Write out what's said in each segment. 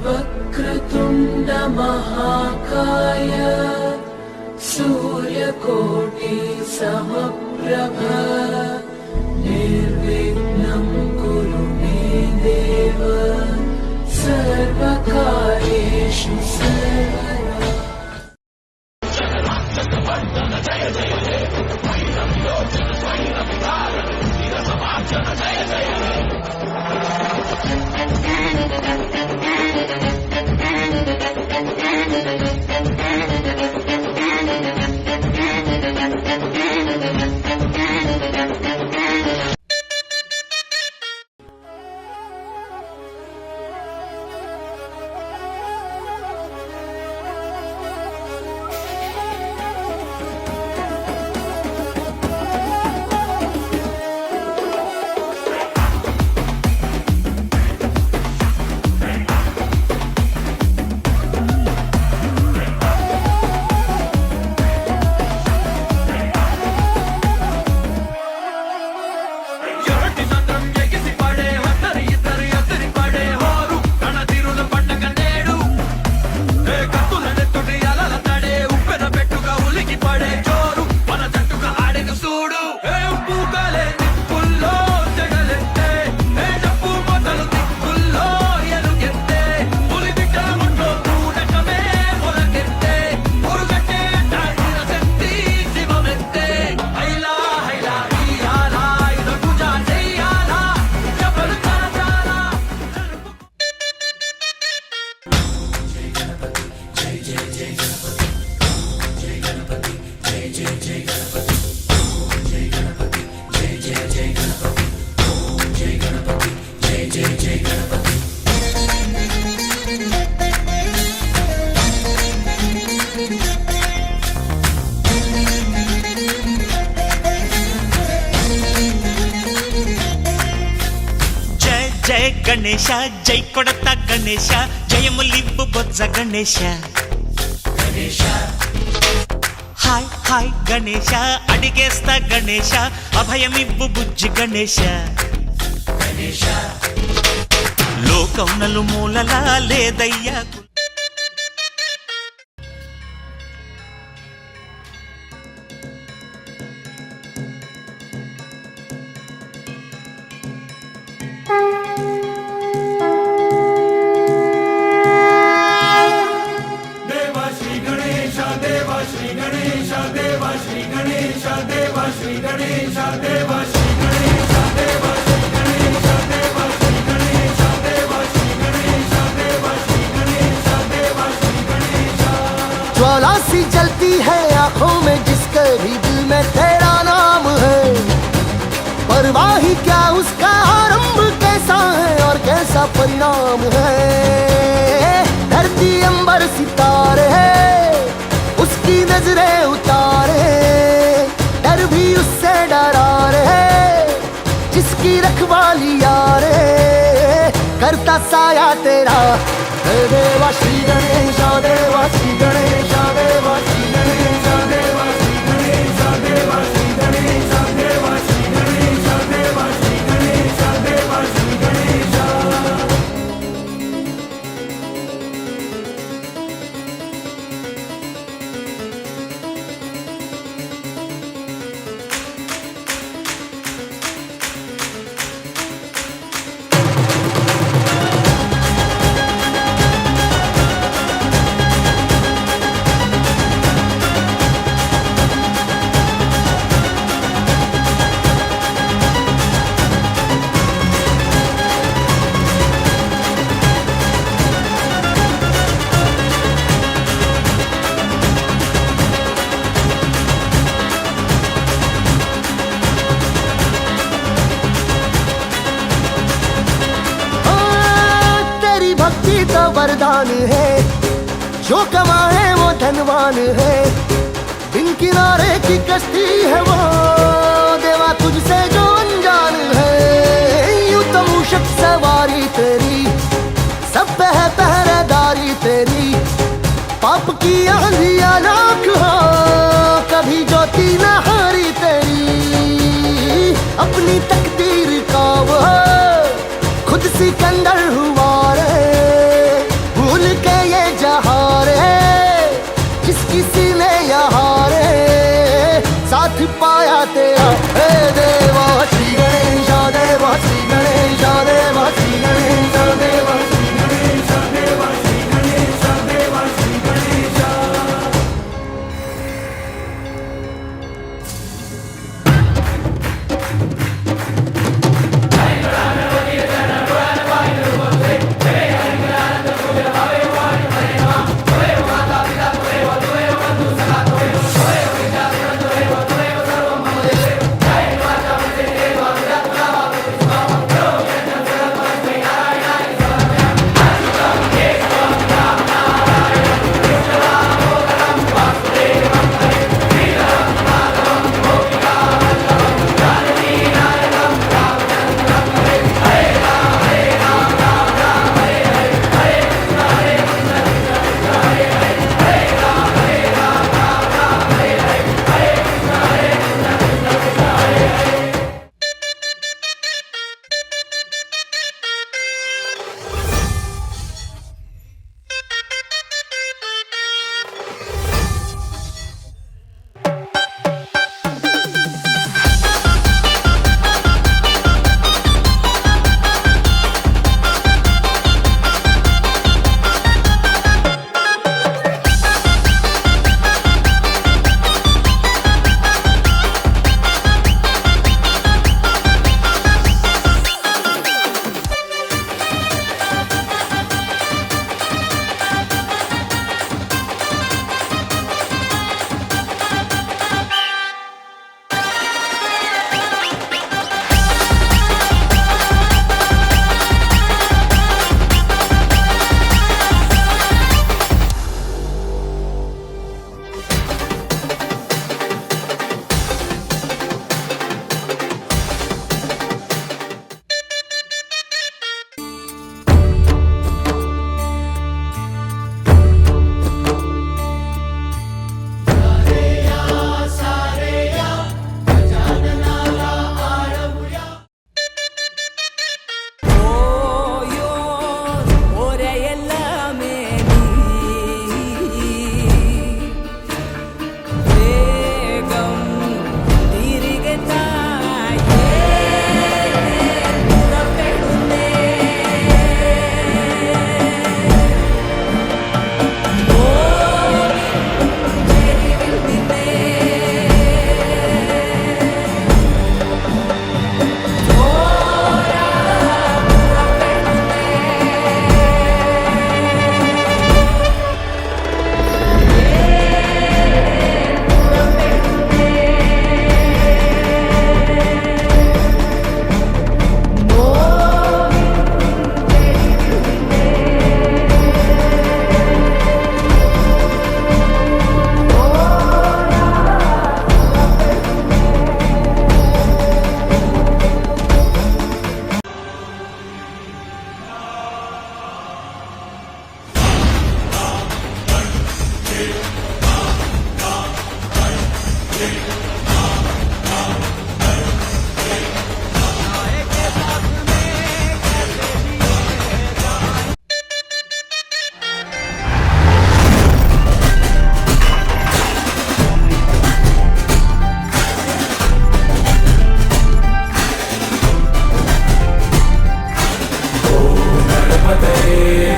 वक्रतुंड महाकाय सूर्यकोटि समप्रभ निर्विघ्नं कुरु मे देव सर्वकार्येषु सर्वदा। జయ గణేశ జై కొడత గణేశ జయములింపు బొజ్జ గణేశ హాయ్ హాయ్ గణేశ అడిగేస్తా గణేశ అభయమివ్వు బుజ్జి గణేశ లోకం నలుమూలలా లేదయ్యా ज्वाला सी जलती है आंखों में जिसके भी दिल में तेरा नाम है। परवाही क्या उसका आरंभ कैसा है और कैसा परिणाम है। धरती अंबर सितारे है उसकी नजरें उतारे, डर भी उससे डरा रहे जिसकी रखवाली यारे करता साया तेरा। देवा श्री गणेश देवा श्री गणेश देवा श्री गणेश देवा श्री गणेश देवा श्री गणेश देवा श्री गणेश देवा श्री गणेश देवा श्री गणेश। वरदान है जो कमाए वो धनवान है। बिन किनारे की कश्ती है वो देवा तुझसे जो अनजान है। यूं तो मूषक सवारी तेरी सब पे है पहरेदारी तेरी। पाप की आंधियां लाख हो कभी ज्योति न हारी तेरी। अपनी तकदीर का वो खुद सिकंदर हुआ रे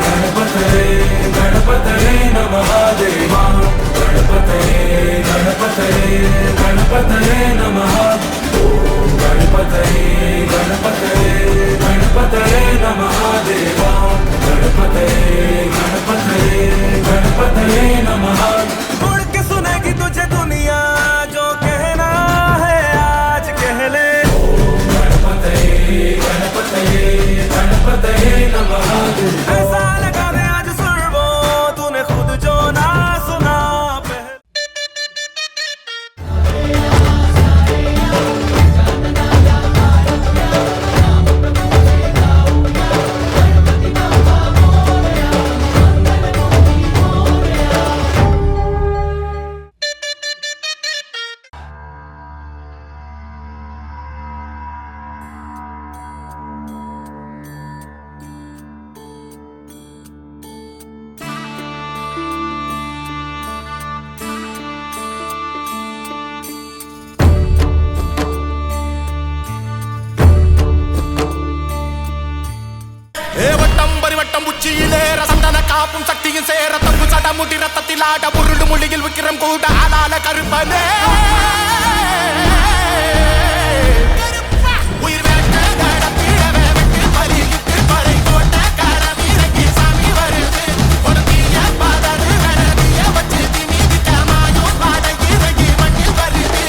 गणपतये गणपतये नमः देवा गणपतये गणपतये गणपतये नमः ॐ गणपतये गणपतये गणपतये नमः देवा गणपतये गणपतये गणपतये नमः। मुड़ के सुनेगी तुझे दुनिया जो कहना है आज कह ले। गणपतये गणपतये गणपतये नमः। ऐसा लगा दे आज सुन वो तूने खुद जो ना सुना வட்டம் உச்சியிலே ரசந்தன காப்பும் சக்தியின் சேர தப்பு சடமுடி ரத்தத்திலாட முருடு மொழியில் விக்கிரம் கூட ஆளால கருப்பனே உயிர் வேட்ட நடத்திடவே விட்டு பறித்து படை போட்ட கரவீரங்கி சாமி வருது ஒரு தீய பாதரு வரதிய வச்சு திமிதிக்க மாயும் பாடகி ரகி மண்ணில் வருது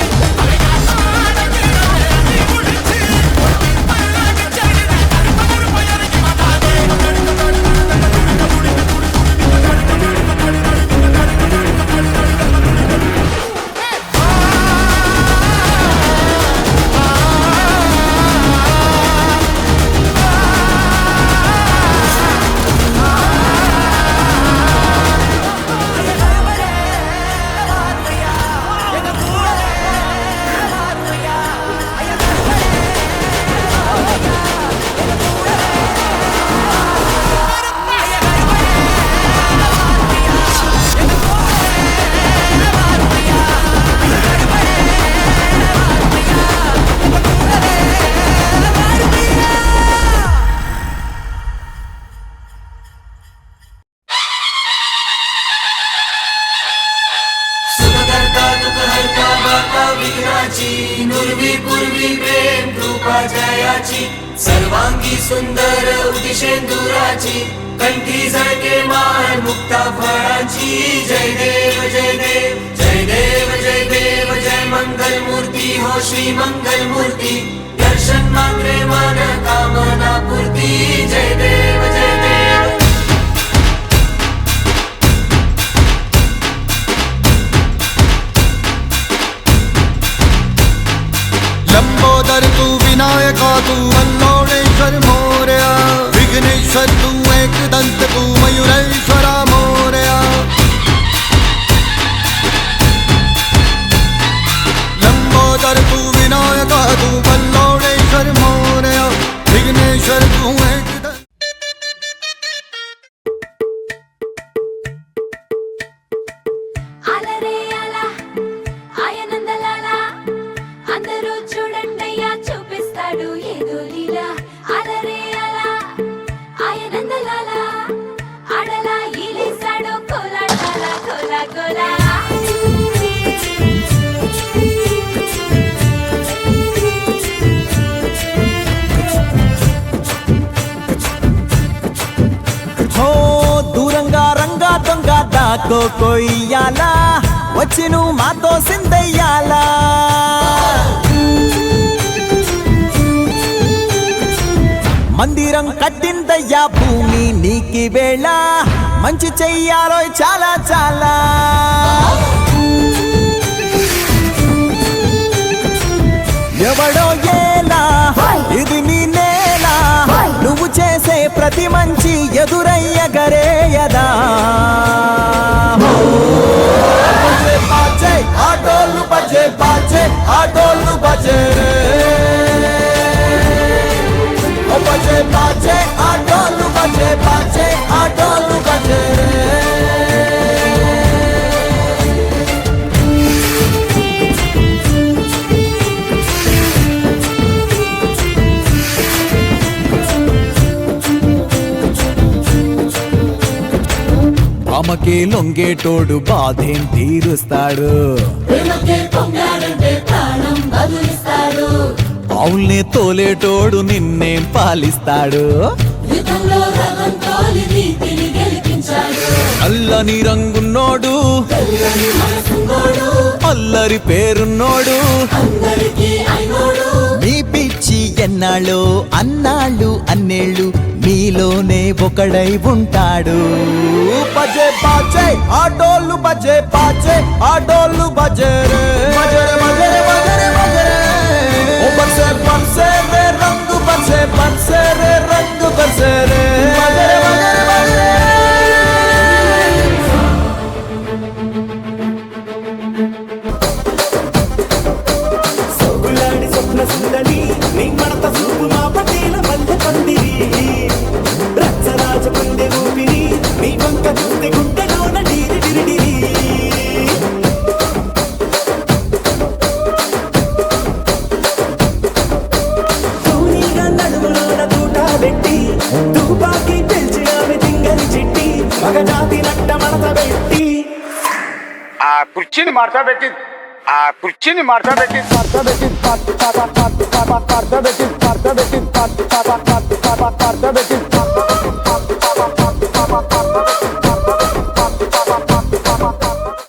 नुर्वी पूर्वी प्रेम कृपा जयाची सर्वांगी सुंदर उदिशेंदुराची कंठी झळके मान मुक्ता फळाची जय देव जय देव जय देव जय देव जय मंगल मूर्ती हो श्री मंगल मूर्ती दर्शन मात्रे मन कामना पूर्ती जय देव जय देव। लंबोदर तू विनायका तू वल्लोळेश्वर मोरया विघ्नेश्वर तू एकदंत तू मयूरेश्वरा मोरया लंबोदर तू विनायका तू वल्लोळेश्वर मोरया विघ्नेश्वर तू एकदंत। అందరూ చూడండయ్యా చూపిస్తాడు ఏదో లీలా అలరే అలా ఆయనందలాలా ఆడలా ఈలేసాడు కోలాటాల కోలా కోలా హో దూరంగా రంగా దొంగ దాకో కొయ్యాలా వచ్చి నువ్వు మాతో సిందయ్యాలా మందిరం కట్టిందయ్యా భూమి నీకి వేళ మంచి చెయ్యాలో చాలా చాలా ఎవడో ఏలా ఇది నీ నేల నువ్వు చేసే ప్రతి మంచి ఎదురయ్యగరేయదా ఆటోలు బజే బాజే ఆటోలు బజే రే बजे बाजे आटोलू बजे बाजे आटोलू बजे భామకే లొంగేటోడు బాధేం తీరుస్తాడు ఆవుల్నే తోలేటోడు నిన్నేం పాలిస్తాడు అల్లని రంగున్నోడు అల్లరి పేరున్నోడు మీ పిచ్చి ఎన్నాళ్ళు అన్నాళ్ళు అన్నేళ్ళు మీలోనే ఒకడై ఉంటాడు బజే బాజే ఆడోళ్ళు బజే బాజే ఆడోళ్ళు బజే రే బజరే బజరే బజరే బజరే ఓ బజే బజే రే రంగు బజే బజే రే రంగు బజే రే బజరే బజరే బజరే సోగులాడి స్వప్న సుందరి నీ మడత చూపు మా పటేల మల్లె పందిరి రచ్చరాజ పందె ఊపిరి నీ వంక చూస్తే గుండెలోన డీరి డిరిడిరి తూనీగా నడుములోన తూట పెట్టి తుపాకి పిలిచి ఆమె తింగని చిట్టి మగజాతి నట్ట మడత పెట్టి ఆ కుర్చీని మార్చబెట్టి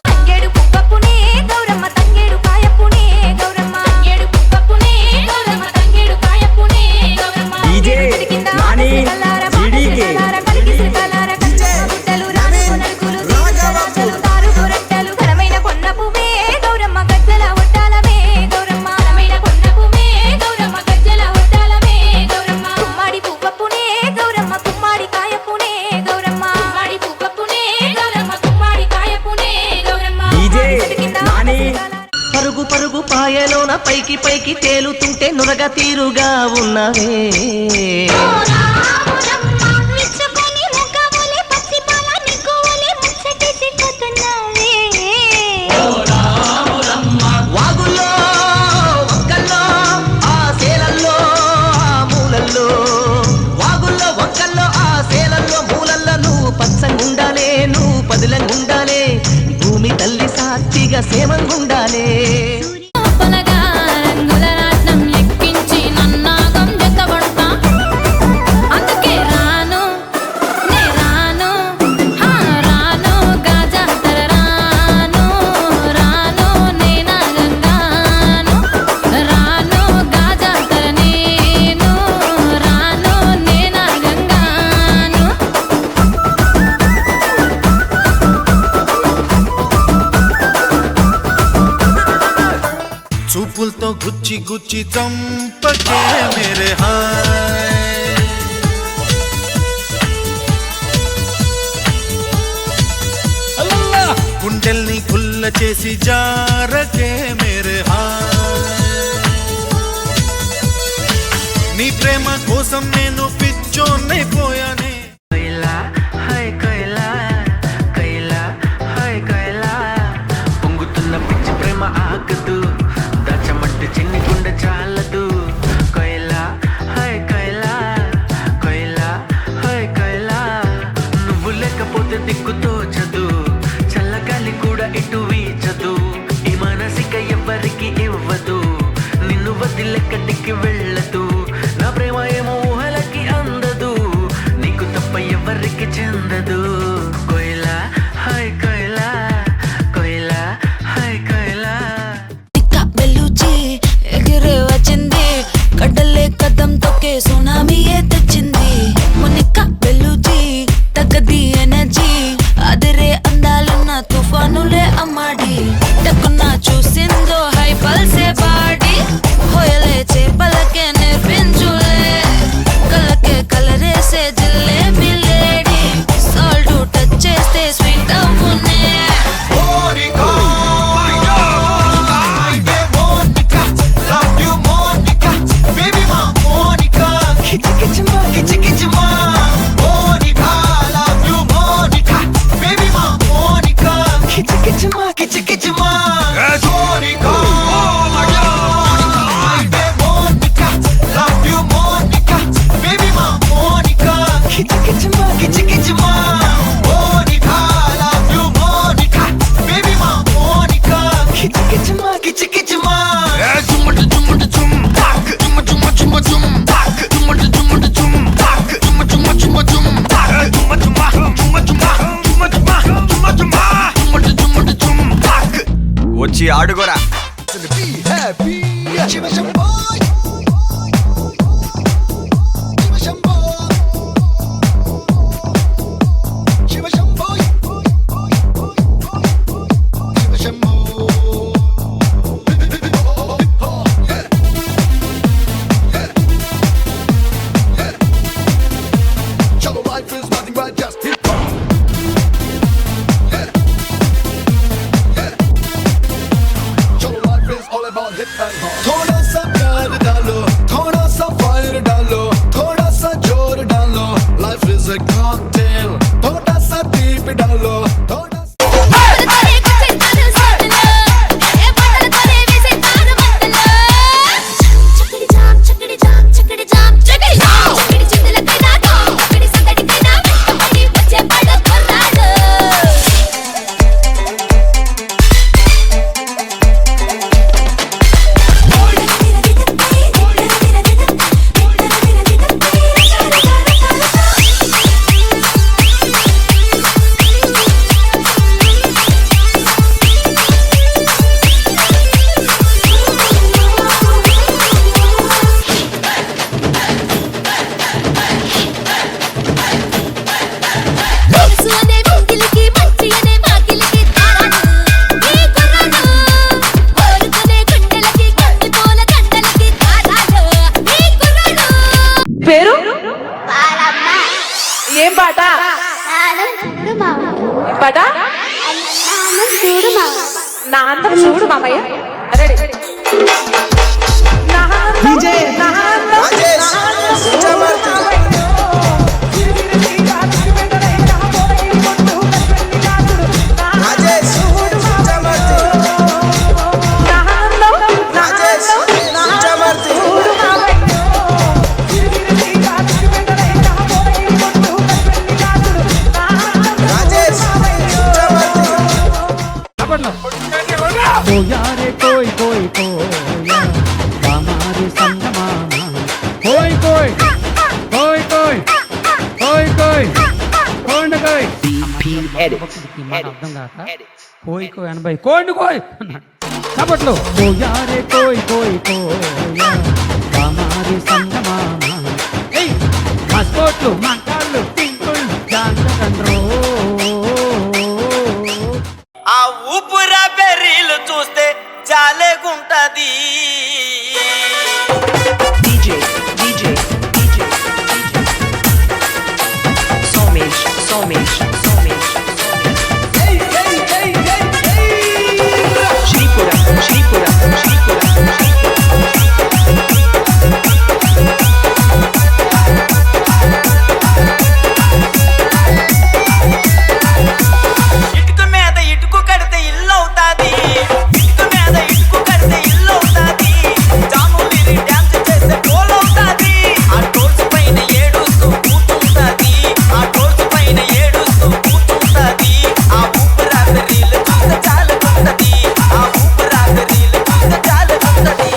తంగేడు పువ్వప్పునే గౌరమ్మ తంగేడు కాయప్పునే గౌరమ్మ తంగేడు పువ్వప్పునే గౌరమ్మ తంగేడు కాయప్పునే గౌరమ్మ డీజే నాని జీడీకే కలిగి శ్రీకలార బిడ్డలు రాజునరుకులు రాజవప్పులు తారు గొరట్టలు ఘనమైన కొన్న పువ్వే గౌరమ్మ గజ్జల ఒట్టాలమే గౌరమ్మ ఘనమైన కొన్న పువ్వే గౌరమ్మ గజ్జల ఒట్టాలమే గౌరమ్మ కుమ్మాడి పువ్వప్పునే గౌరమ్మ కుమ్మాడి కాయప్పునే గౌరమ్మ కుమ్మాడి పువ్వప్పునే గౌరమ్మ కుమ్మాడి కాయప్పునే గౌరమ్మ డీజే నాని పరుగు పరుగు పాయలోన పైకి పైకి తేలుతుంటే నురగ తీరుగా ఉన్నవే విచ్చుకొని ముగ్గవలే పసిపాల నిగ్గవలే ముచ్చటేసి పోతున్నావే వాగుల్లో వంకల్లో ఆ సేలల్లో ఆ మూలల్లో వాగుల్లో వంకల్లో ఆ సేలల్లో మూలల్లో నువ్వు పచ్చంగుండాలే నువ్వు పదిలంగుండాలే భూమి తల్లి సాక్షిగా సేమంగుండాలే పలగా రంగుల రాట్నం ఎక్కించి నన్నాగం జతబడతా అందుకే రాను నే రాను రాను గాజాతర రాను రాను నే నాగంగాను రాను గాజాతర నేను రాను నే నాగంగాను చూపులతో గుచ్చి గుచ్చి చంపకే మేరే హాయ్ గుండెల్ని గుల్ల చేసి జారకే మేరే హాయ్ నీ ప్రేమ కోసం నేను పిచ్చోన్నైపోయానే కైలా హై కైలా కైలా హై కైలా పొంగుతున్న పిచ్చి ప్రేమ ఆగదు దాచమంటే చిన్ని గుండె చాలదు కైలా హై కైలా కైలా హై కైలా నువ్వు లేకపోతే దిక్కు తోచదు చల్లగాలి కూడా ఇటు వీచదు ఈ మనసిక ఎవ్వరికి ఇవ్వదు నిన్ను వదిలెక్కడికి వెళ్ళదు నా ప్రేమ ఏమో ఊహలకి అందదు నీకు తప్ప ఎవరికి చెందదు కోయిలా హై కోయిలా కోయిలా హై కోయిలా తిక్క బెల్లుచి ఎగిరే వచ్చింది కడ్డలే కదం తొక్కే సునామీయే తెచ్చింది మునిక్క బెల్లుచి తగ్గది ఎనర్జీ వచ్చి ఆడుకోరా. थोड़ा सा प्यार डालो, थोड़ा सा फायर डालो, थोड़ा सा जोर डालो. Life is a cocktail. थोड़ा सा deep डालो, थोड़ा పేరు ఏం పాట పాట నా అందం చూడు మామయ్య రెడీ यारे कोई कोई कोया हमारे संग मामा कोई कोई कोई कोई कोई कोई कौन कोई बीपी एडिट అర్థం కాక कोई कोई అనబై कोई कोई చప్పట్లు ఓ యారే कोई कोई कोया हमारे संग मामा ఏయ్ మస్కోట్లు మంటాళ్ళు టింకుల్ జాంగండ్రో ఆ ఊపురా బెర్రీలు చూస్తే జాలేగుంటది. DJ Somesh Shripura ఇటుకు మీద ఇటుకు కడితే ఇల్లు అవుతాది. ఇటుకు మీద ఇటుకు కడితే ఇల్లు అవుతాది. జాములిరి డాన్స్ చేస్తే గోల్ అవుతాది. ఆ డోర్స్ పైన ఏడుస్తూ కూర్చుంటాది. ఆ డోర్స్ పైన ఏడుస్తూ కూర్చుంటాది. ఆ ఊపిరాత్రిలు చూస్తే చాలుకుంటది. ఆ ఊపిరాత్రిలు చూస్తే చాలుకుంటది.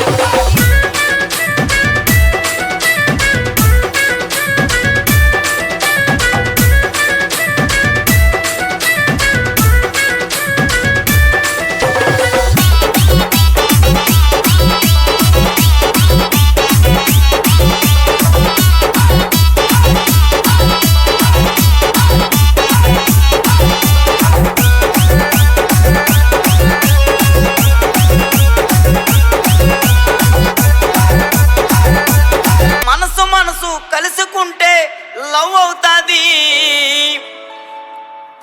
మనసు మనసు కలుసుకుంటే లవ్ అవుతాది.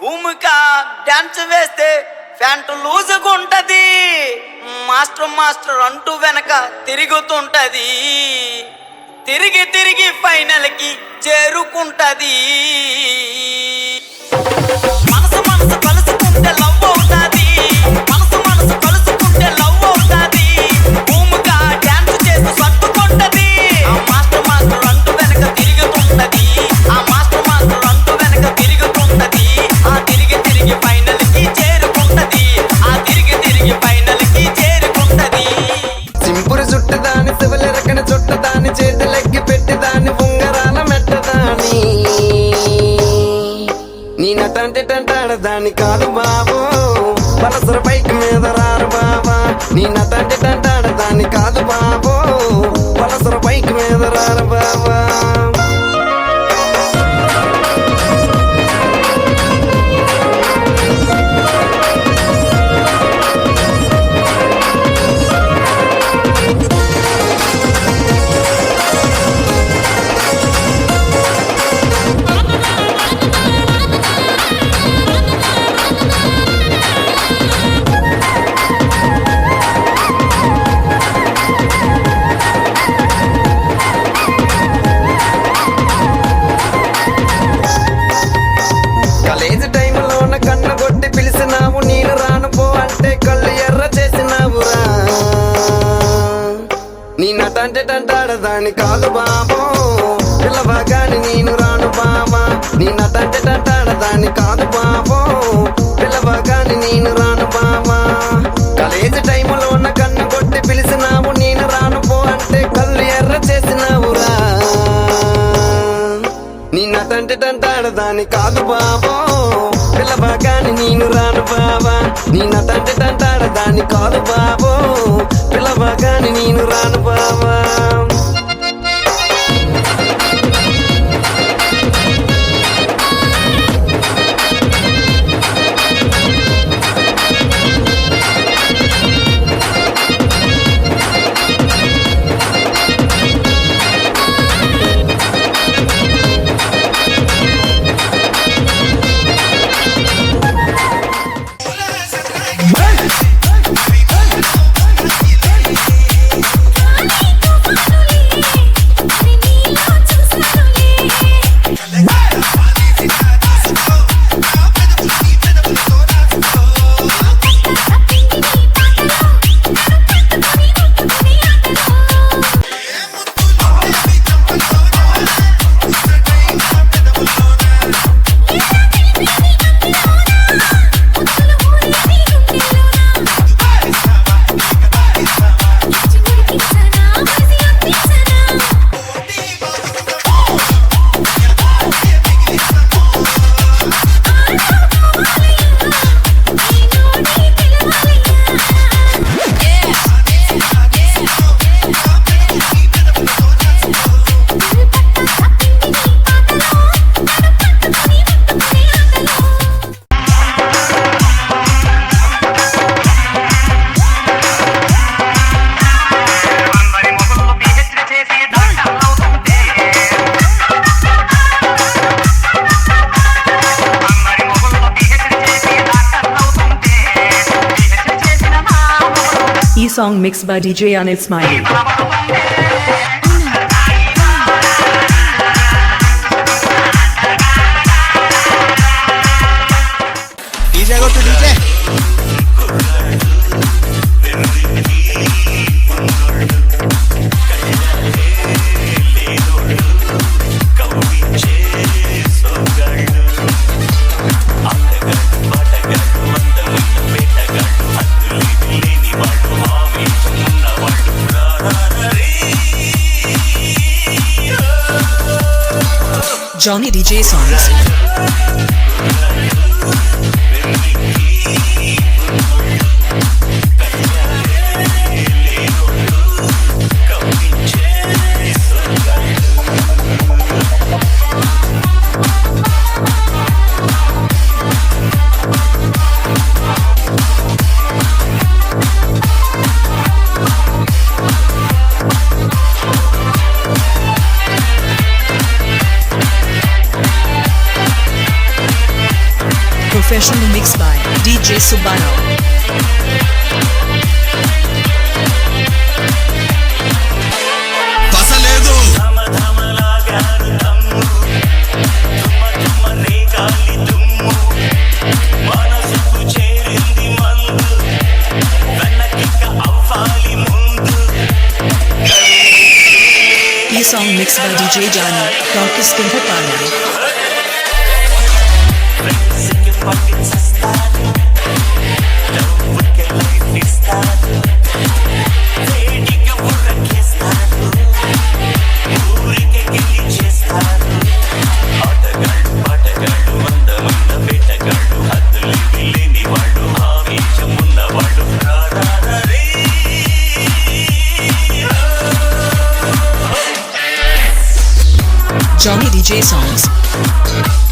భూమిక డాన్స్ వేస్తే ప్యాంటు లూజుకుంటది. మాస్టర్ మాస్టర్ అంటూ వెనక తిరుగుతుంటది. తిరిగి తిరిగి ఫైనల్ కి చేరుకుంటది. మనసు మనసు కలుసుకుంటే లవ్ అవుతాది. మనసు మనసు కలుసుకుంటే లవ్ అవుతాది. భూమిక డాన్స్ చేసి సర్దుకుంటది. ఆ మాస్టర్ మాస్టర్ అంటూ వెనక తిరుగుతుంటది. ఆ మాస్టర్ మాస్టర్ అంటూ వెనక తిరుగుతుంటది. ఆ తిరిగి తిరిగి ఫైనల్ కి చేరుకుంటది. ఆ తిరిగి తిరిగి ఫైనల్ కి చేరుకుంటది. సింపురు చుట్టదాని శివల రకన చుట్టదాని చేతులెక్కి పెట్టిదాని ఉంగరాల మెట్టదాని నీ నటంటే టంటాడదాని కాదు బాబు పలసర బైక్ మీద రారు బాబా నీ నటంటి తంటాడదాన్ని కాదు బాబో పలసర బైక్ మీద రారు బాబా కాలేజీ టైంలోన కన్ను కొట్టి పిలిచినావు నేను రాను పో అంటే కళ్ళు ఎర్ర చేసినావురా నీ నటంటే తంటాడదాని కాదు బాబో పిల్లవగాని నేను రాను బాబా నీ నటంటే తంటాడదాని కాదు బాబో పిల్లవగాని నేను రాను బాబా కాలేజీ టైంలోన కన్ను కొట్టి పిలిచినావు నేను రాను పో అంటే కళ్ళు ఎర్ర చేసినావురా నీ నటంటే తంటాడదాని కాదు బాబో పిల్లవగాని నేను రాను బాబా నీ నటంటే తంటాడదాని కాదు బాబో పిల్లవగాని నేను రాను బాబా Song mixed by DJ Anil Smiley. DJ go to DJ. Johnny DJ songs. Professional mix by DJ Subano. This song mixed by DJ Johnny, Caucus Kimpapana. ఆటగాళ్ళు పాటగాళ్ళు వంద మంద వేటగాళ్ళు హద్దులు లేని వాళ్ళు ఆవేశం DJ songs.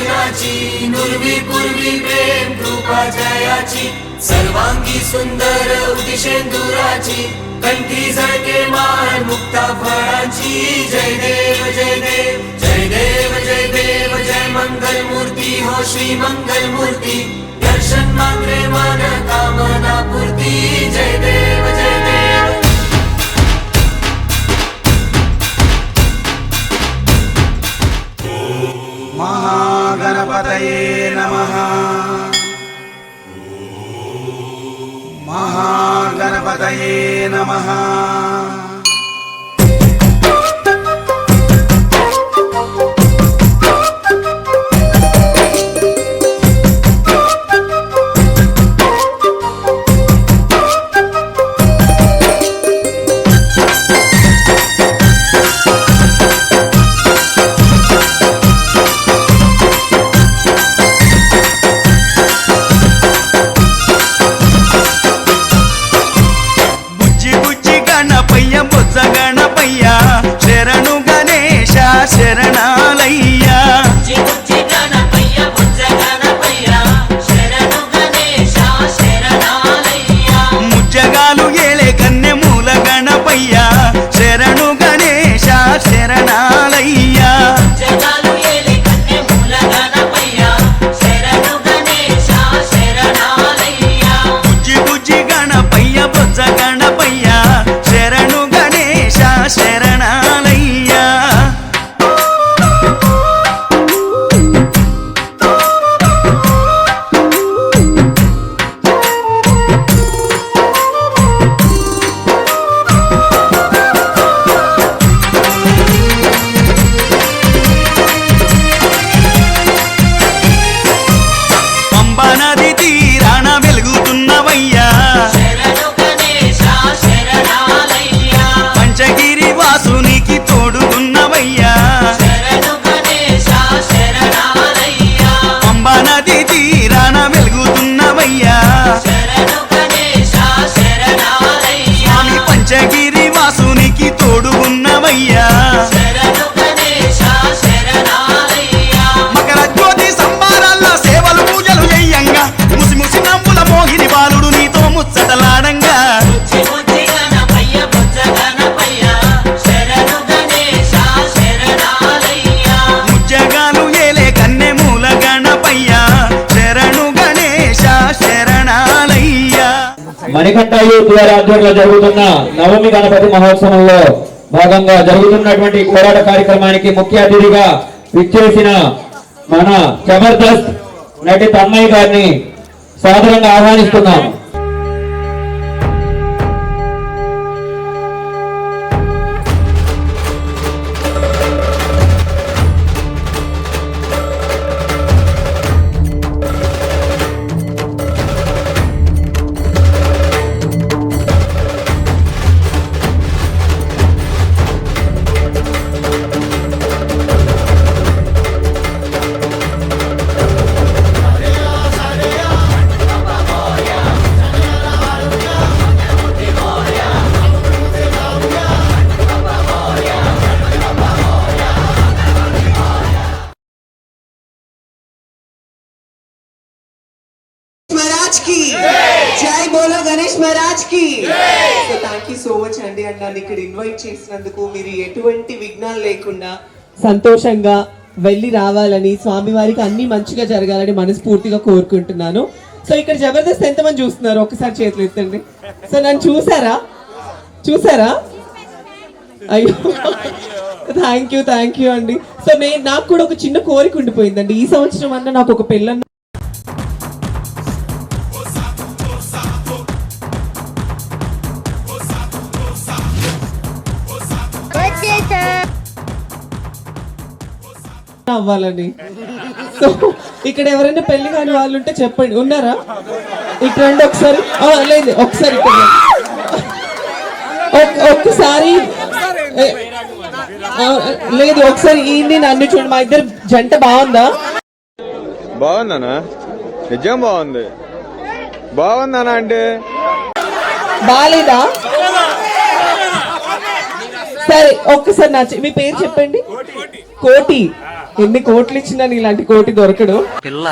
नुर्वी पूर्वी प्रेम कृपा जयाची सर्वांगी सुंदर उदिशेंदुराची कंठी झळके मान मुक्ता फळाची जय देव जय देव जय देव जय देव जय मंगल मूर्ती हो श्री मंगल मूर्ती दर्शन मात्रे मन कामना पूर्ती जय देव जय देव महागणपतये नमः महागणपतये नमः శరణాలయ్యా ముజ్జగాలు ఏలే కన్నె మూల గణపయ్యా శరణు గణేశ శరణాలయ్యా బుజ్జి బుజ్జి గణపయ్య బొజ్జ గణపయ్యా శరణు గణేశ శరణాలయ్యా పంచగిరి వాసునికి తోడుగున్నవయ్యా పంబా నది తీరాన వెలుగుతున్నవయ్యా స్వామి పంచగిరి వాసునికి తోడుగున్నవయ్యా మకర జ్యోతి సంబారాల్లో సేవలు పూజలు చెయ్యంగా ముసి ముసి నవ్వుల మోహిని బాలుడు నీతో ముచ్చటలాడంగా ముజ్జగాలు ఏలే కన్నె మూల గణపయ్యా శరణు గణేశ శరణాలయ్యా. మణికంఠ యూత్ వారి ఆధ్వర్యంలో జరుగుతున్న నవమి గణపతి మహోత్సవంలో భాగంగా జరుగుతున్నటువంటి పోరాట కార్యక్రమానికి ముఖ్య అతిథిగా విచ్చేసిన మన జబర్దస్త్ నటి తన్మయ్య గారిని సాదరంగా ఆహ్వానిస్తున్నాం. महाराज की जय बोलो गणेश महाराज की so thank you so much అండి అండ్ నన్ను ఇక్కడ ఇన్వైట్ చేసినందుకు మీరు ఎటువంటి విఘ్నాలు లేకుండా సంతోషంగా వెళ్ళి రావాలని స్వామివారికి అన్ని మంచిగా జరగాలని మనస్ఫూర్తిగా కోరుకుంటున్నాను. సో ఇక్కడ జబర్దస్త్ ఎంతమంది చూస్తున్నారు ఒకసారి చేతులు ఎత్తండి. సో నన్ను చూసారా అయ్యో థ్యాంక్ యూ అండి. సో నాకు కూడా ఒక చిన్న కోరిక ఉండిపోయిందండి. ఈ సంవత్సరం అన్న నాకు ఒక పిల్లని అవ్వాలని. సో ఇక్కడ ఎవరైనా పెళ్లి కాని వాళ్ళు ఉంటే చెప్పండి. ఉన్నారా? ఇక్కడ రండి ఒకసారి. లేదు ఒకసారి ఇక్కడ రండి. ఒక్కసారి లేదు ఒకసారి ఈయన్ని నన్ను చూడు, మా ఇద్దరు జంట బాగుందా? బాగుందనా? నిజం బాగుంది. బాగుందనా అంటే బాలేదా? సరే ఒక్కసారి మీ పేరు చెప్పండి. కోటి. ఎన్ని కోట్లు ఇచ్చినా ఇలాంటి కోటి దొరకడు. పిల్ల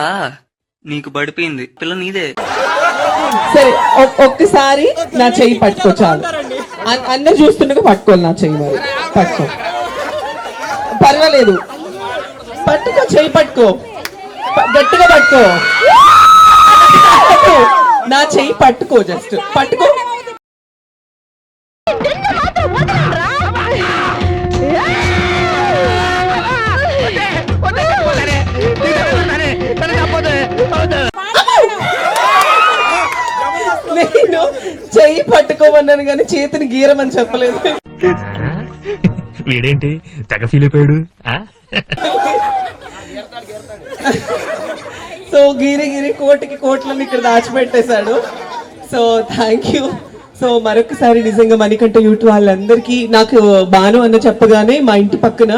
నీకు పడిపోయింది, పిల్ల నీదే. సరే ఒక్కసారి నా చెయ్యి పట్టుకో చాలు. అందరు చూస్తుండగా పట్టుకోవాలి నా చెయ్యి. మరి పట్టుకో, పర్వాలేదు. పట్టుకో, చెయ్యి పట్టుకో, గట్టిగా పట్టుకో. నా చెయ్యి పట్టుకో, జస్ట్ పట్టుకో. నేను చెయ్యి పట్టుకోమన్నాను కానీ చేతిని గీరమని చెప్పలేదు. వీడేంటి తెగ ఫీల్ అయిపోయాడు. సో గిరి కోటికి కోట్లను ఇక్కడ దాచిపెట్టేశాడు. So thank you. సో మరొకసారి నిజంగా మణికంఠ యూట్యూబ్ వాళ్ళందరికీ, నాకు బాను అన్న చెప్పగానే మా ఇంటి పక్కన,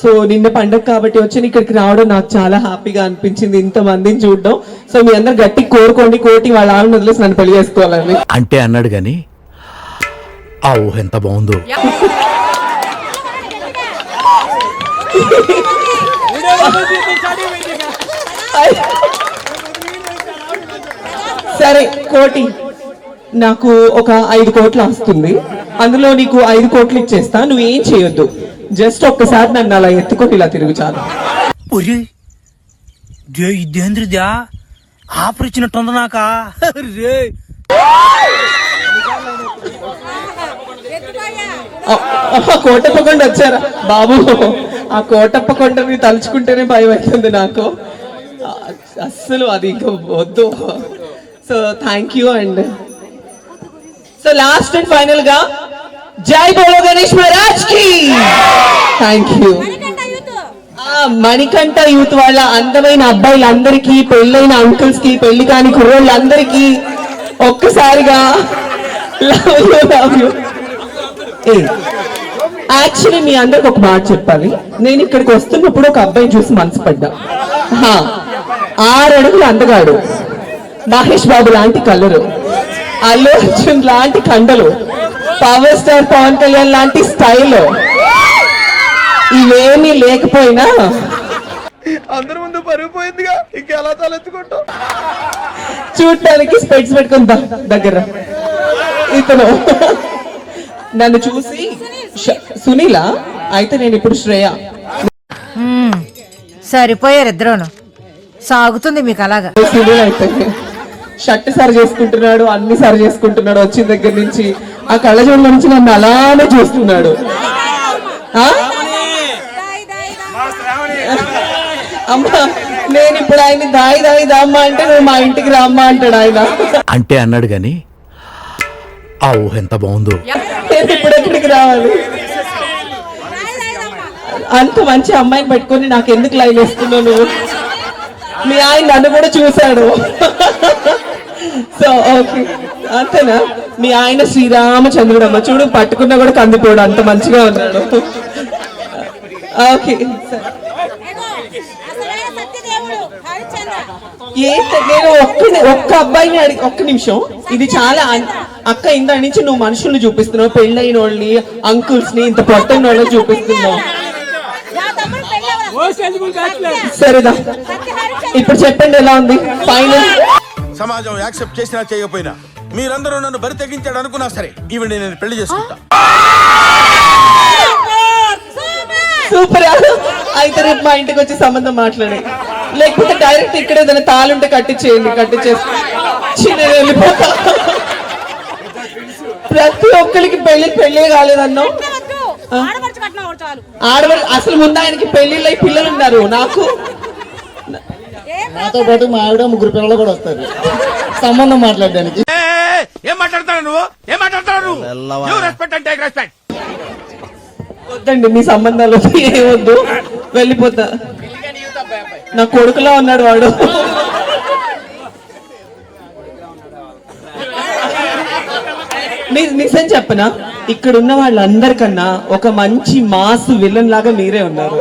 సో నిన్న పండగ కాబట్టి వచ్చి ఇక్కడికి రావడం నాకు చాలా హ్యాపీగా అనిపించింది, ఇంతమందిని చూడడం. సో మీ అందరు గట్టి కోరుకోండి, కోటి వాళ్ళ ఆవిడ వదిలేసి నన్ను పెళ్లి చేసుకోవాలని అంటే అన్నాడు గాని ఆ ఊహ ఎంత బాగుందో. సరే కోటి, నాకు ఒక 5 కోట్లు వస్తుంది, అందులో నీకు 5 కోట్లు ఇచ్చేస్తా. నువ్వేం చేయొద్దు, జస్ట్ ఒక్కసారి నన్ను అలా ఎత్తుకొని ఇలా తిరుగు చాలు. ఇదేంద్రదా ఆఫర్ ఇచ్చినట్టుంది నాకా. కోటప్పకొండ వచ్చారా బాబు? ఆ కోటప్పకొండని తలుచుకుంటేనే భయం అవుతుంది నాకు అస్సలు, అది ఇంకా వద్దు. So thank you. And so last and final గా జై బోలో గణేష్ మహారాజ్ కి. Thank you. మణికంఠ యూత్ వాళ్ళ అందమైన అబ్బాయిలందరికీ, పెళ్ళైన అంకుల్స్ కి, పెళ్లి కాని కుర్రోళ్ళందరికీ ఒక్కసారిగా లవ్ యూ. యాక్చువల్లీ మీ అందరికి ఒక మాట చెప్పాలి. నేను ఇక్కడికి వస్తున్నప్పుడు ఒక అబ్బాయిని చూసి మనసు పడ్డా. 6 అడుగులు అందగాడు, మహేష్ బాబు లాంటి కలరు, అల్లు అర్జున్ లాంటి కండలు, పవర్ స్టార్ పవన్ కళ్యాణ్ లాంటి స్టైల్, ఇవేమీ లేకపోయినా అందరి ముందు పరుగిపోయిందిగా, ఇంకెలా తలెత్తుకుంటాం. చూడటానికి స్పెట్స్ పెట్టుకుందా దగ్గర. ఇతను నన్ను చూసి సునీలా అయితే నేను ఇప్పుడు శ్రేయ. సరిపోయారు ఇద్దరును, సాగుతుంది మీకు అలాగా. సునీల్ అయితే షర్ట్ సరి చేసుకుంటున్నాడు, అన్ని సరి చేసుకుంటున్నాడు. వచ్చిన దగ్గర నుంచి ఆ కళ్ళజోళ్ళ నుంచి నన్ను అలానే చూస్తున్నాడు. అమ్మా నేను ఇప్పుడు ఆయన దాయి దాయి దామ్మా అంటే నువ్వు మా ఇంటికి రామ్మా అంటాడు ఆయన. అంటే అన్నాడు గాని ఆ ఊహ ఎంత బాగుందో. నేను ఇప్పుడు ఎక్కడికి రావాలి? అంత మంచి అమ్మాయిని పెట్టుకొని నాకు ఎందుకు లైన్ వేస్తున్నావు నువ్వు? మీ ఆయన నన్ను కూడా చూశాడు. సో ఓకే అంతేనా? మీ ఆయన శ్రీరామచంద్రుడు అమ్మ, చూడు పట్టుకున్నా కూడా కందిపోడు, అంత మంచిగా ఉన్నాడు. ఓకే నేను ఒక్క అబ్బాయిని అడిగి, ఒక్క నిమిషం, ఇది చాలా అక్క ఇంత నుంచి నువ్వు మనుషుల్ని చూపిస్తున్నావు, పెళ్ళైన వాళ్ళని, అంకుల్స్ ని, ఇంత పొట్టైన వాళ్ళని చూపిస్తున్నావు. సరేదా ఇప్పుడు చెప్పండి ఎలా ఉంది ఫైనల్? సమాజం యాక్సెప్ట్ చేసినా చేయకపోయినా మీరందరూ నన్ను బరి తెగించాడు అనుకున్నా సరే ఈవిడ నేను పెళ్లి చేసుకుంటా. సూపర్. అయితే రేపు మా ఇంటికి వచ్చి సంబంధం మాట్లాడే, లేకపోతే డైరెక్ట్ ఇక్కడ ఏదైనా తాళుంటే కట్టించేయండి, కట్టించేసి నేను వెళ్ళిపోతా. ప్రతి ఒక్కరికి పెళ్లి కాలేదన్నావు. ఆడవాళ్ళు అసలు ముందు ఆయనకి పెళ్లిళ్ళై పిల్లలు ఉన్నారు, నాకు నాతో పాటు మా ఆవిడ 3 పిల్లలు కూడా వస్తారు సంబంధం మాట్లాడడానికి. ఏం మాట్లాడతావు నువ్వు? ఏం మాట్లాడతావు? వద్దండి మీ సంబంధాలు ఏమొద్దు, వెళ్ళిపోతా. నా కొడుకులా ఉన్నాడు వాడు. నిజం చెప్పనా, ఇక్కడ ఉన్న వాళ్ళందరికన్నా ఒక మంచి మాస్ విలన్ లాగా మీరే ఉన్నారు.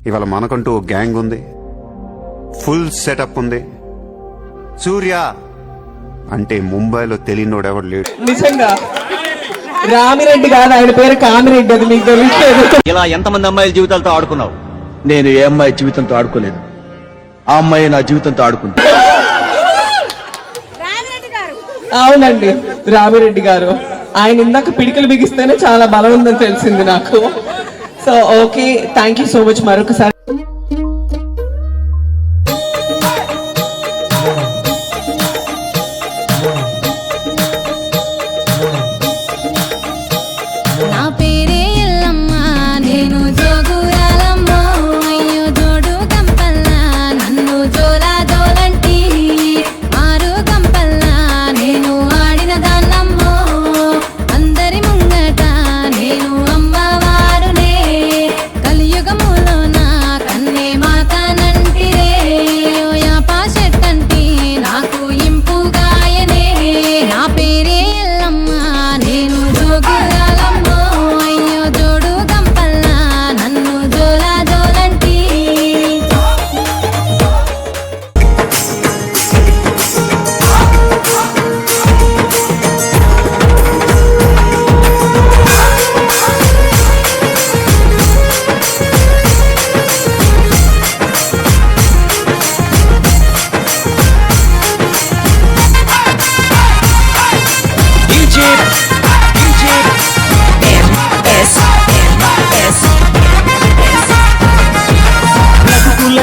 ఇవాళ మనకంటూ గ్యాంగ్ ఉంది, ఫుల్ సెటప్ ఉంది. సూర్య అంటే ముంబైలో తెలియనోడెవడు లేడు. నిజంగా రామిరెడ్డి కాదు, ఆయన పేరు కామిరెడ్డి. అది మీకు తెలియలేదు. ఇలా ఎంతమంది అమ్మాయిల జీవితాలతో ఆడుకున్నావు? నేను ఏ అమ్మాయి జీవితంతో ఆడుకోలేదు, ఆ అమ్మాయి నా జీవితంతో ఆడుకుంది. అవునండి, రామిరెడ్డి గారు. ఆయన ఇందాక పిడికలు బిగిస్తేనే చాలా బలం ఉందని తెలిసింది నాకు. So okay, thank you so much మరొకసారి. నా పేరే ఎల్లమ్మ, నేను జోగురాలమ్మ. అయ్యో జోడు కంపల్లా, నన్ను జోలా జోలంటి. ఆరు కంపల్లా నేను ఆడిన దాన్నమ్మో. అందరి ముంగట నేను అమ్మవారునే. కలియుగములో నా కన్నే మాతానంటిరే. యాపా చెట్టంటి నాకు ఇంపుగాయనే. నా పేరే ఎల్లమ్మ, నేను జోగురాలమ్మ. అయ్యో జోడు కంపల్లా, నన్ను జోలా జోలంటి.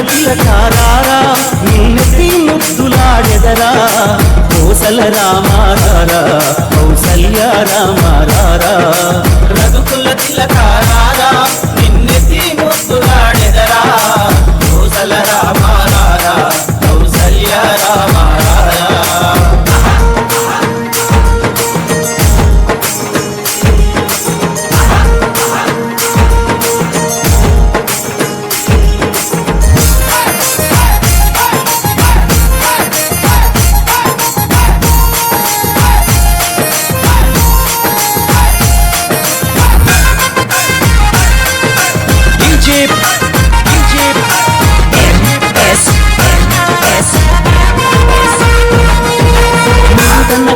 తిలకారారా నిన్నెత్తి ముద్దులాడెదరా. కోసల రామారారా కౌసల్య రామారారా. రఘుకుల తిలకారారా నిన్నెత్తి ముద్దులాడెదరా. కోసల రామారారా కౌసల్య రామారారా.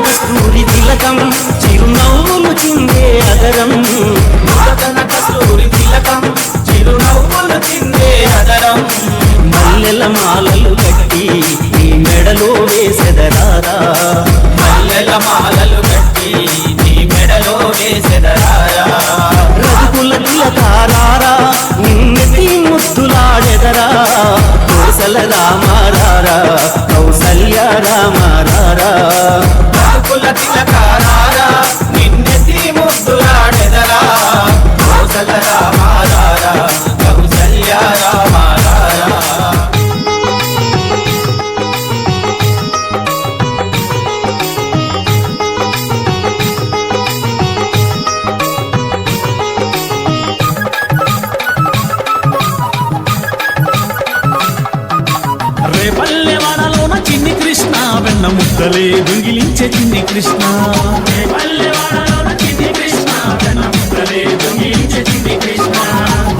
కస్తూరి తిలకం చిరునవ్వులు చిందే అదరం. కస్తూరి తిలకం చిరునవ్వులు చిందే అదరం. మల్లెల మాలలు కట్టి నీ మెడలో వేసెదరారా. మల్లెల మాలలు కట్టి నీ మెడలో వేసెదరారా. రఘుకుల తిలకారారా నిన్నెత్తి ముద్దులాడెదరా. కోసల రామారారా కౌసల్య రామారారా. రఘుకుల తిలకారారా నిన్నెత్తి ముద్దులాడెదరా. కోసల రామారారా కౌసల్య రామారారా. రేపల్లెవాడలోన చిన్ని కృష్ణ వెన్న ముద్దలే దొంగిలించే చిన్ని కృష్ణ. రేపల్లెవాడలోన చిన్ని కృష్ణ వెన్న ముద్దలే దొంగిలించే చిన్ని కృష్ణ.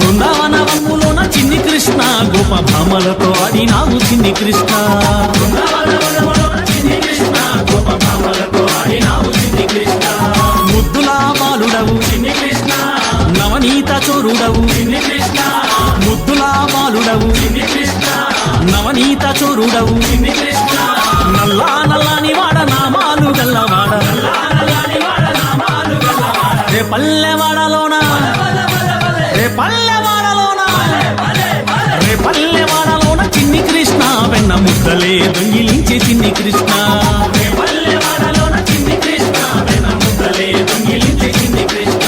బృందావన వనములోన చిన్ని కృష్ణ గోప భామలతో ఆడినావు చిన్ని కృష్ణ. బృందావన వనములోన చిన్ని కృష్ణ గోప భామలతో ఆడినావు చిన్ని కృష్ణ. ముద్దులా బాలుడవు చిన్ని కృష్ణ, నవనీత చోరుడవు చిన్ని కృష్ణ. ముద్దులా బాలుడవు చిన్ని కృష్ణ, నవనీత చోరుడవు చిన్ని కృష్ణ. నల్లా నల్లాని వాడ నామాలు గల్లవాడ. రే పల్లెవాడలోన రే పల్లెవాడలోన రే పల్లెవాడలోన చిన్ని కృష్ణ వెన్న ముద్దలే దొంగిలించే చిన్ని కృష్ణ. రే పల్లెవాడలోన చిన్ని కృష్ణ వెన్న ముద్దలే దొంగిలించే చిన్ని కృష్ణ.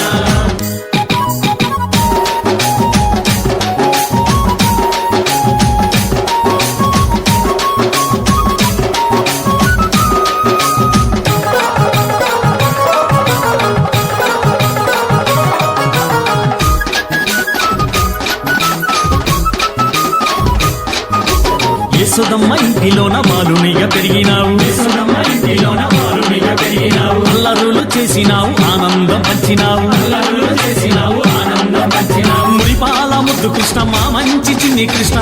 యశోదమ్మ ఇంటిలోన బాలునిగా పెరిగినావు. యశోదమ్మ ఇంటిలోన బాలు అల్లరులు చేసినావు ఆనందం పంచినావు మురిపాల ముద్దు కృష్ణమ్మ మంచి చిన్ని కృష్ణ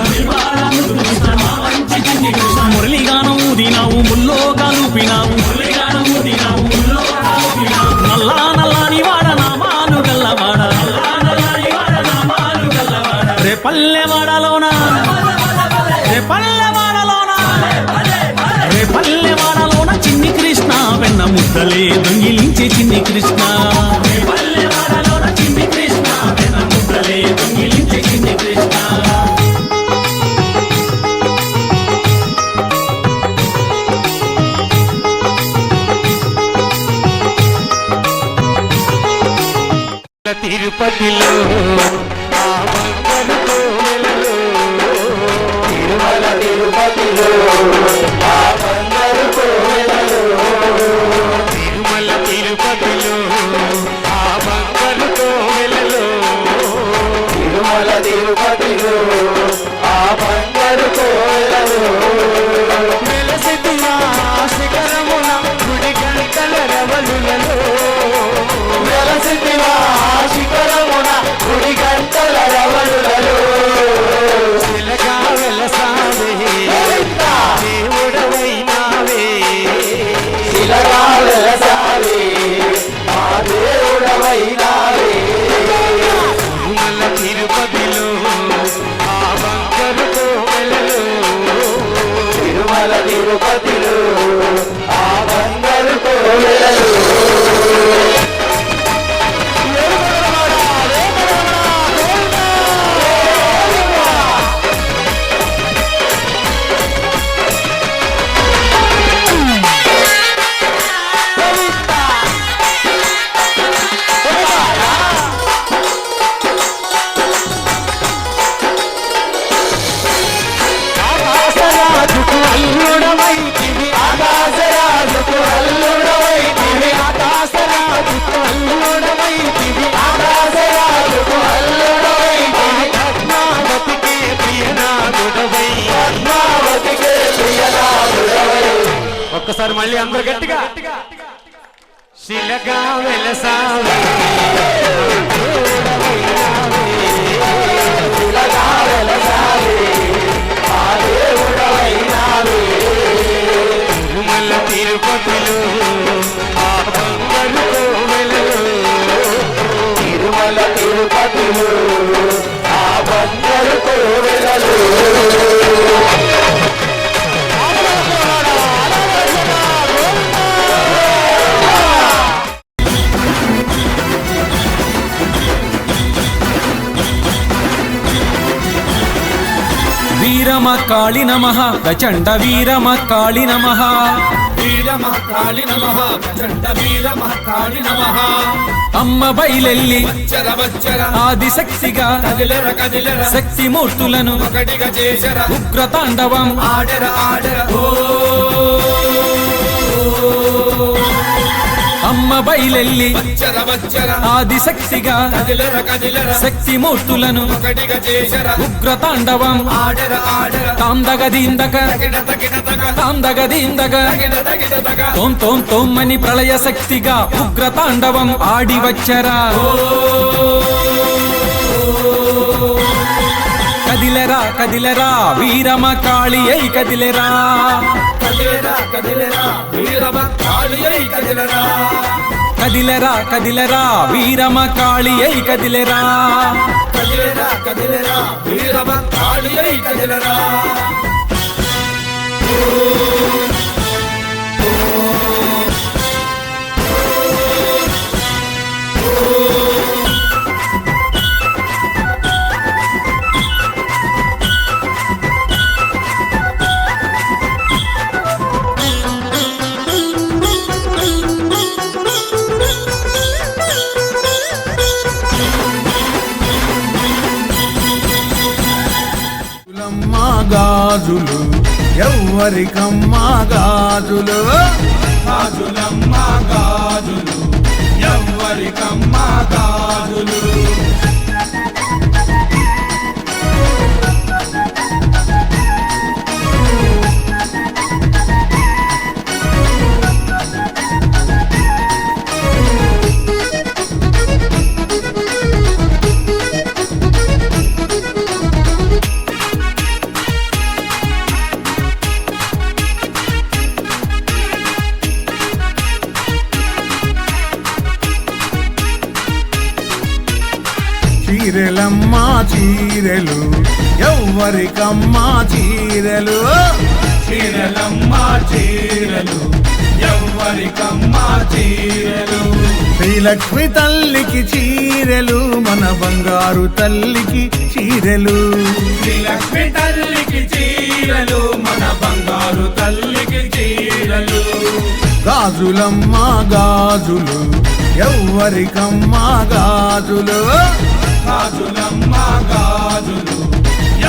మురళిగానం ఊదినావు ముల్లో కాలుపినావు నల్లా నల్లాని వాడ నామాలు గల్లవాడ రే పల్లెవాడలోన రే పల్లెవాడలోన చిన్ని కృష్ణ వెన్న ముద్దలే దొంగిలించే చిన్ని కృష్ణ పల్లెవాడలోన చిన్ని కృష్ణ వెన్న ముద్దలే దొంగిలించే చిన్ని కృష్ణ తిరుపతిలో ఆ బంగారు కోవెలలో తిరుమల తిరుపతిలో ఆ బంగారు కోవెలలో తిరుమల తిరుపతిలో ఆ బంగారు కోవెలలో తిరుమల తిరుపతిలో ఆ బంగారు కోవెలలో వెలసితివా శిఖరమున గుడి గంటల రవలులలో వెలసితివా శిఖరమున గుడి గంటల రవలులలో శిలగా వెలసావే దేవుడవైనావే శిలగా వెలసావే మా దేవుడవైనావే తిరుమల తిరుపతిలో ఆ బంగారు కోవెలలో తిరుమల తిరుపతిలో ఆ బంగారు కోవెలలో ఆకాశరాజుకు అల్లుడవైతివి ఆకాశరాజుకు అల్లుడవైతివి ఆకాశరాజుకు అల్లుడవైతివి ఆకాశరాజుకు అల్లుడవైతివి పద్మావతికే ప్రియనాథుడవై పద్మావతికే ప్రియనాథుడవై ఒక్కసారి మళ్ళీ అందరు గట్టిగా శిలగా వెలసావే శిలగా వెలసావే తిరుమల తిరుపతిలో ఆ బంగారు కోవెలలో తిరుమల తిరుపతిలో ఆ బంగారు కోవెలలో వీరమ కాళి నమః ప్రచండ వీరమ కాళి నమః వీరమ కాళి నమః ప్రచండ వీరమ కాళి నమః అమ్మ బయలెల్లి ఆదిశక్తిగా శక్తి మూర్తులను ఉగ్రతాండవం అమ్మ బయలెల్లి ఆదిశక్తిగా శక్తి మూర్తులను ఉగ్రతాండవం తాందగదీందక తాందగదీందక తోం తోం తోమ్మని ప్రళయ శక్తిగా ఉగ్రతాండవం ఆడి వచ్చరా కదిలరా కదిలరా వీరమ కాళి అయి కదిలరా కదిలరా కదిలరా వీరమ కాళి అయి కదిలరా కదిలరా కదిలరా వీరమ కాళి అయి కదిలరా కదిలరా కదిలరా వీరమ కాళి అయి కదిలరా గాజులు ఎవ్వరికమ్మా గాజులు గాజులమ్మ గాజులు ఎవ్వరికమ్మా గాజులు చీరెలమ్మా చీరెలు ఎవ్వరికమ్మా చీరెలు చీరెలమ్మా చీరెలు ఎవ్వరికమ్మా చీరెలు శ్రీలక్ష్మి తల్లికి చీరెలు మన బంగారు తల్లికి చీరెలు శ్రీలక్ష్మి తల్లికి చీరెలు మన బంగారు తల్లికి చీరెలు గాజులమ్మా గాజులు ఎవ్వరికమ్మా గాజులు గాజులమ్మా గాజులు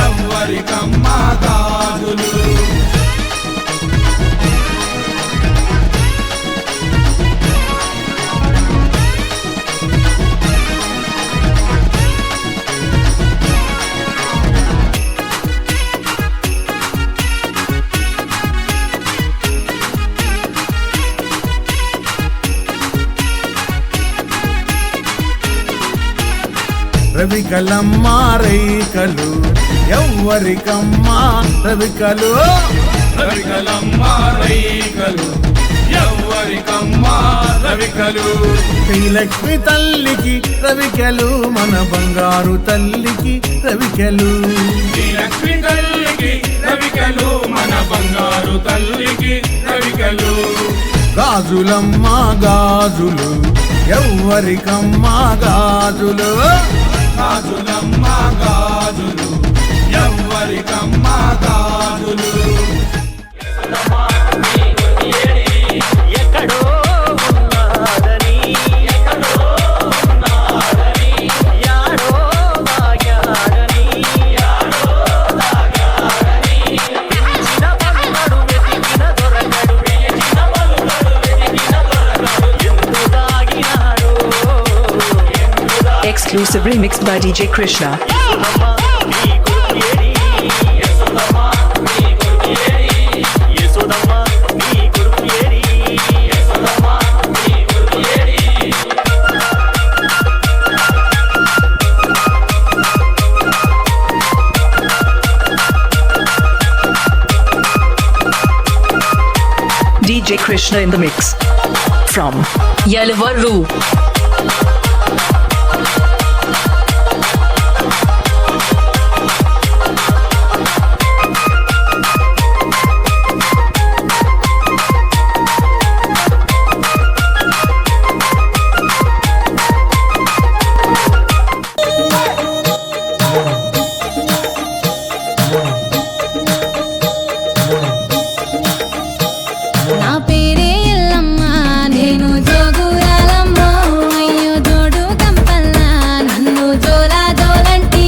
ఎవ్వరికమ్మా గాజులు రవికలమ్మా రైకలు ఎవ్వరికమ్మా రవికలు రవికలమ్మా రైకలు ఎవ్వరికమ్మా రవికలు శ్రీలక్ష్మి తల్లికి రవికలు మన బంగారు తల్లికి రవికలు శ్రీలక్ష్మి తల్లికి రవికలు మన బంగారు తల్లికి రవికలు గాజులమ్మా గాజులు ఎవ్వరికమ్మా గాజులు గాజులమ్మా గాజులు ఎవ్వరికమ్మా గాజులు ఎక్కడో ఉన్నదని ఎక్కడో ఉన్నదని యాడో దాగాడని యాడో దాగాడని చిన్న పలునాడు వెతికిన దొరకడు చిన్న పలునాడు వెతికిన దొరకడు ఎందు దాగినాడు Exclusive remix by DJ Krishna. DJ Krishna in the mix from Yalavaru. నా పేరే ఎల్లమ్మ నేను జోగురాలమ్మ అయ్యో జోడు కంపల్లా నన్ను జోలా జోలంటి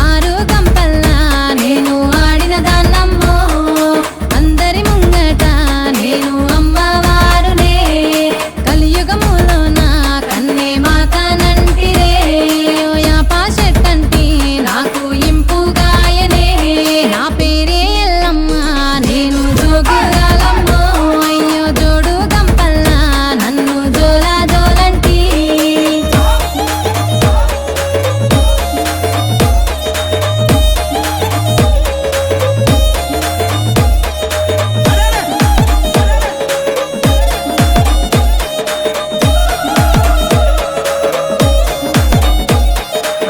ఆరు కంపల్లా నేను ఆడిన దాన్నమ్మో అందరి ముంగట నేను అమ్మవారునే కలియుగములో నా కన్నే మాతానంటిరే యాపా చెట్టంటి నాకు ఇంపుగాయనే నా పేరే ఎల్లమ్మ నేను జోగురాలమ్మ అయ్యో జోడు కంపల్లా నన్ను జోలా జోలంటి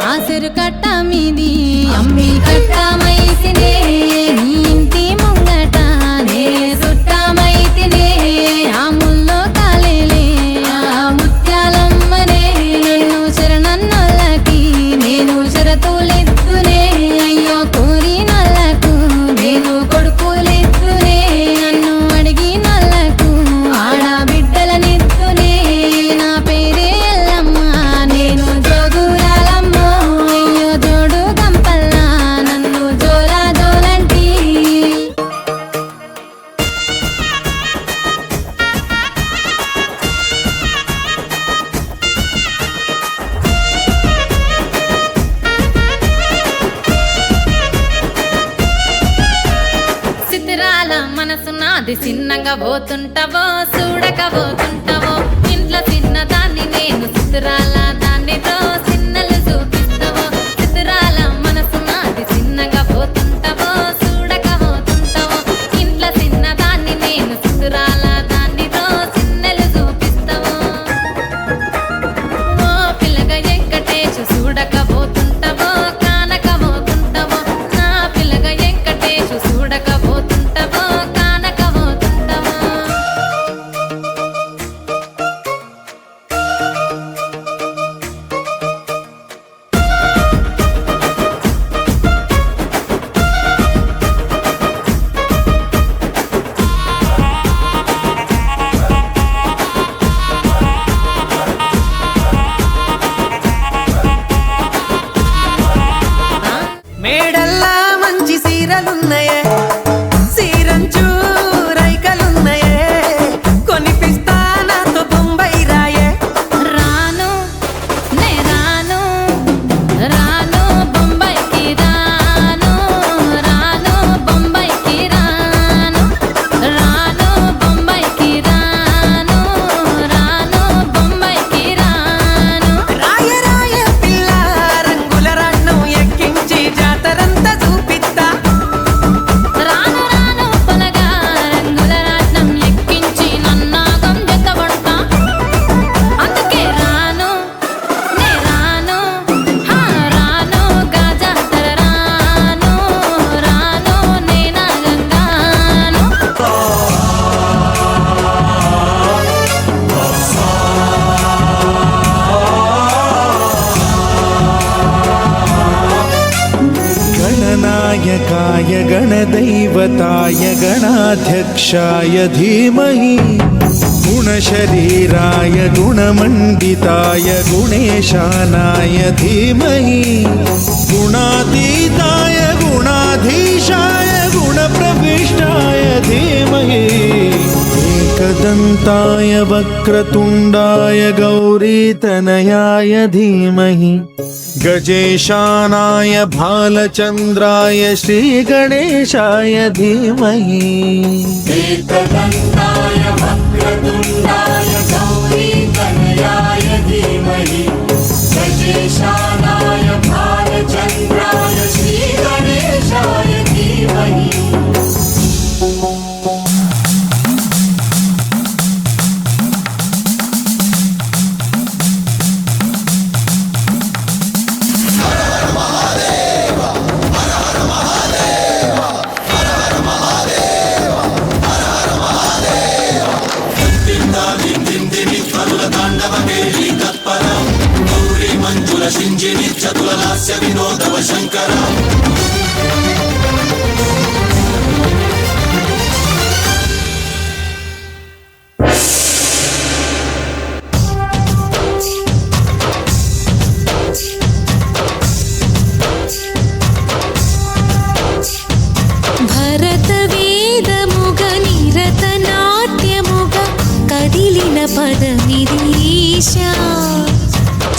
ఆసరు కట్ట మీది అమ్మి కట్ట మైసినే నీ ఇంటి ముంగట నే సుట్టమైతినే ఆ ముల్లో కాలేలే ఆ ముత్యాలమ్మనే నన్ను శరణన్నోళ్ళకి నేను షరతులెత్తునే అయ్యో కోరినోళ్ళకు నేను కొడుకులెత్తునే నన్ను అడిగినోళ్ళకు ఆడబిడ్డలనెత్తునే నా పేరే ఎల్లమ్మ నేను జోగురాలమ్మ అయ్యో జోడు కంపల్లా నన్ను జోలా జోలంటి సిద్ధరాల మనసు నాది చిన్నగా పోతుంటావో చూడక పోతుంటావో ఇంట్లో చిన్న దాన్ని నేను సిద్ధరాల దాన్నితో చిన్నలు చూపిస్తావో సిద్ధరాల మనసు నాది చిన్నగా పోతుంటావో చూడక పోతుంటావో ఇంట్లో చిన్న దాన్ని నేను సిద్ధరాల దాన్నితో చిన్నలు చూపిస్తావో ఓ పిల్లగా ఎక్కటేసి చూడక गणाधिपाय गणदैवताय गणाध्यक्षाय धीमहि गुणशरीराय गुणमण्डिताय गुणेशानाय धीमहि गुणातीताय गुणाधीशाय गुणप्रविष्टाय धीमहि एकदन्ताय वक्रतुण्डाय गौरीतनयाय धीमहि गजेशानाय भालचन्द्राय श्रीगणेशाय धीमहि एकदन्ताय वक्रतुण्डाय गौरीतनयाय धीमहि गजेशानाय भालचन्द्राय श्रीगणेशाय धीमहि शिञ्जिनि चतुललास्य विनोदव शङ्कर భరతవేదముగ నిరతనాట్యముగ కదిలిన పదమిదీశా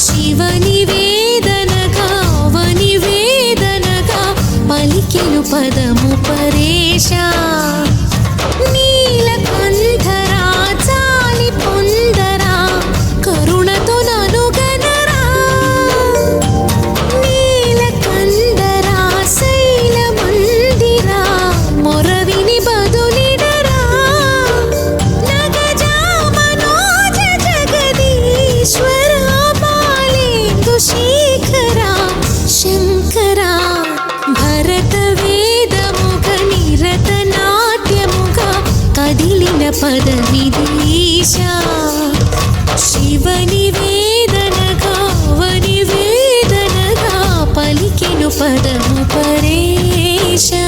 శివనివేదనగా అవనివేదనగా పలికెను పదము పరేశా నీలకంఠరా చాలి పొందరా కరుణతో ననుగనరా నీలకంఠరా శైలమందిరా మొరవిని బదులిడరా నగజా మనోజ జగదీశ్వరా శేఖరా శంకరా భరతవేదముగ నిరతనాట్యముగ కదిలిన పదమిదీశా శివనివేదనగా అవనివేదనగా పలికెను పదము పరేశా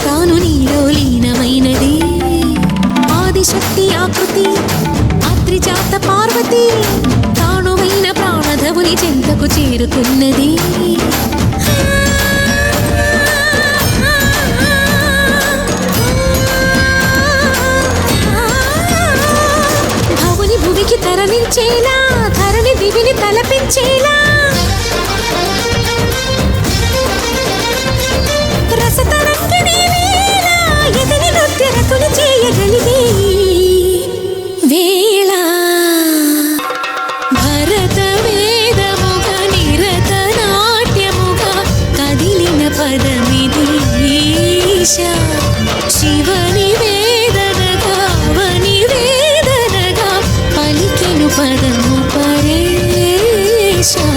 తాను నీలో లీనమైనది ఆదిశక్తి ఆకృతి అత్రిజాత పార్వతి తానువైన ప్రాణధవుని చెంతకు చేరుతున్నది భవుని భూమికి తరలించేలా ధరణి దివిని తలపించేలా రతులు చేయగలిగే వేళ భరతవేదముగ నిరతనాట్యముగ కదిలిన పదమిదీశా శివనివేదనగా అవనివేదనగా పలికెను పదము పరేశా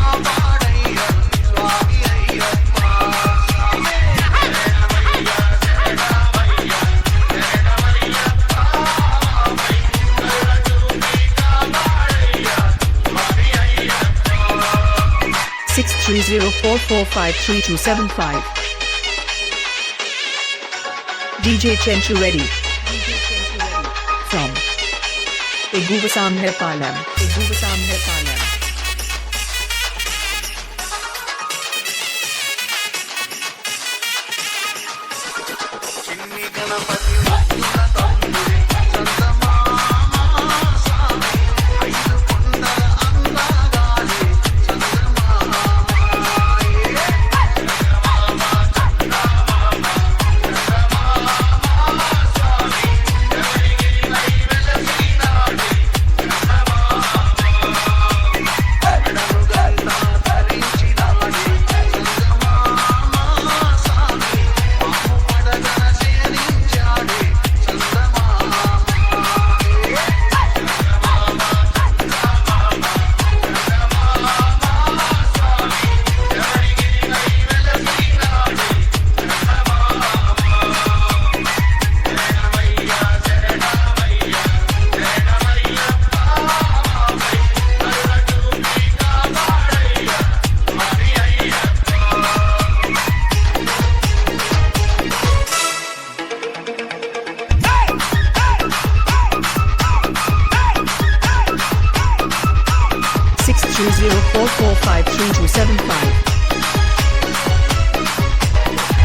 కాపాడే 63044532275. DJ Chenchu Reddy from Iguvasam Herpalam.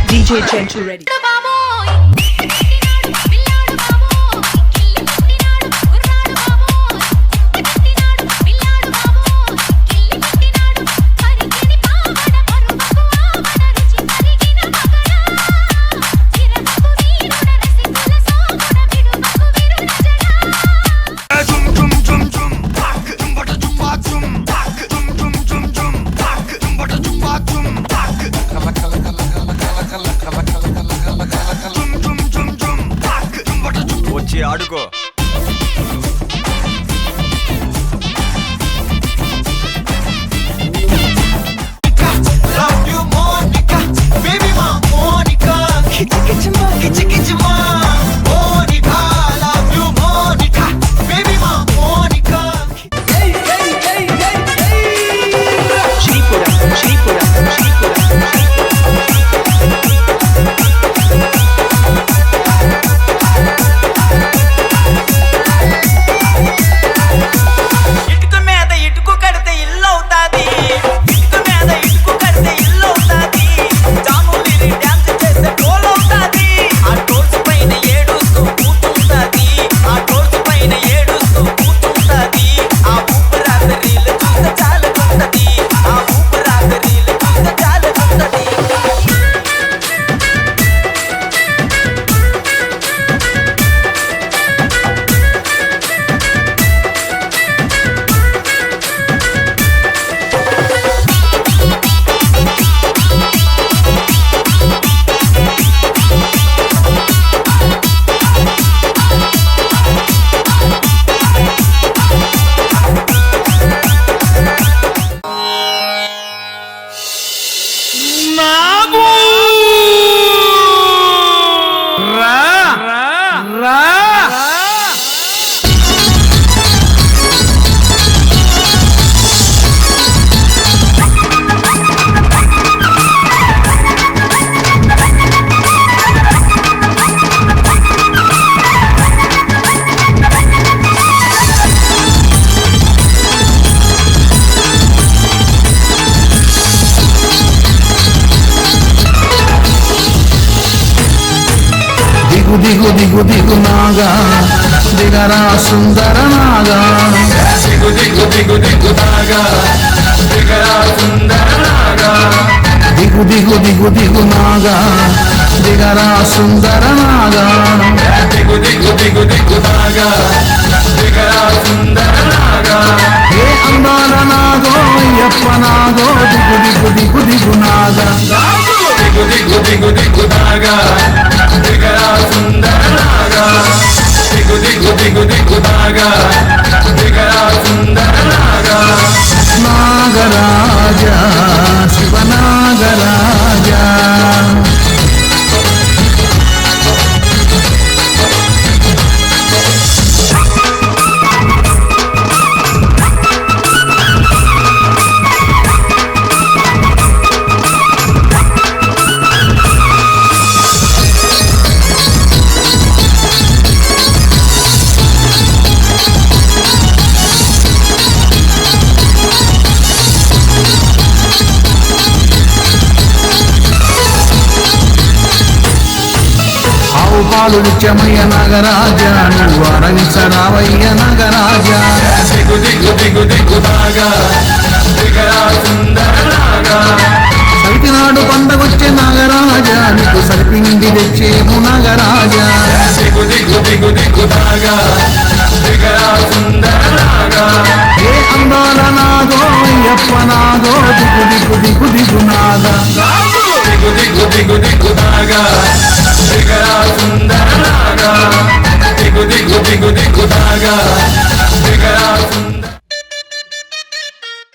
DJ Chenchu Reddy. వచ్చి ఆడుకో. దిగు దిగు దిగు నాగా దిగరా సుందర నాగా దిగు దిగు దిగు దిగు నాగా దిగరా సుందర నాగా దిగు దిగు దిగు దిగు నాగా దిగరా సుందర నాగా దిగు దిగు దిగు దిగు నాగా దిగరా సుందర నాగా ఏ అందాల నాగో అయ్యప్ప నాగో దిగు దిగు దిగు దిగు నాగా దిగు దిగు దిగు దిగు నాగా దిగరా సుందర నాగా దిగు దిగు దిగు దిగు నాగా దిగరా సుందర నాగా నాగరాజా శివ నాగరాజా శుభాలు నిత్యమయ్య నాగరాజా నువ్వు అరవించరావయ్య నాగరాజా దిగు దిగు దిగు దిగుదాగా దిగరా సుందర నాగా సరిపినాడు పండగొచ్చే నాగరాజా నీకు సరిపిండి తెచ్చేము నాగరాజా దిగు దిగు దిగు దిగుదాగా దిగరా సుందర నాగా ఏ అందాల నాగో అయ్యప్ప నాగో దిగు దిగు దిగు దిగు నాగా దిగు దిగు దిగు దిగుదాగా దిగరా సుందర నాగా దిగు దిగు దిగు దిగుదాగా దిగరా సుందర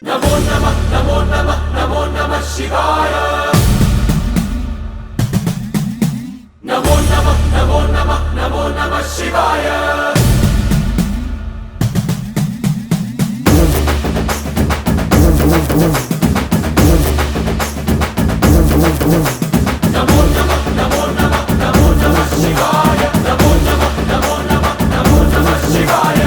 నమో నమః నమో నమః నమో నమః శివాయ నమో నమః నమో నమః నమో నమః శివాయ నమో నమః నమో నమః నమో నమః శివాయ నమో నమః నమో నమః నమో నమః శివాయ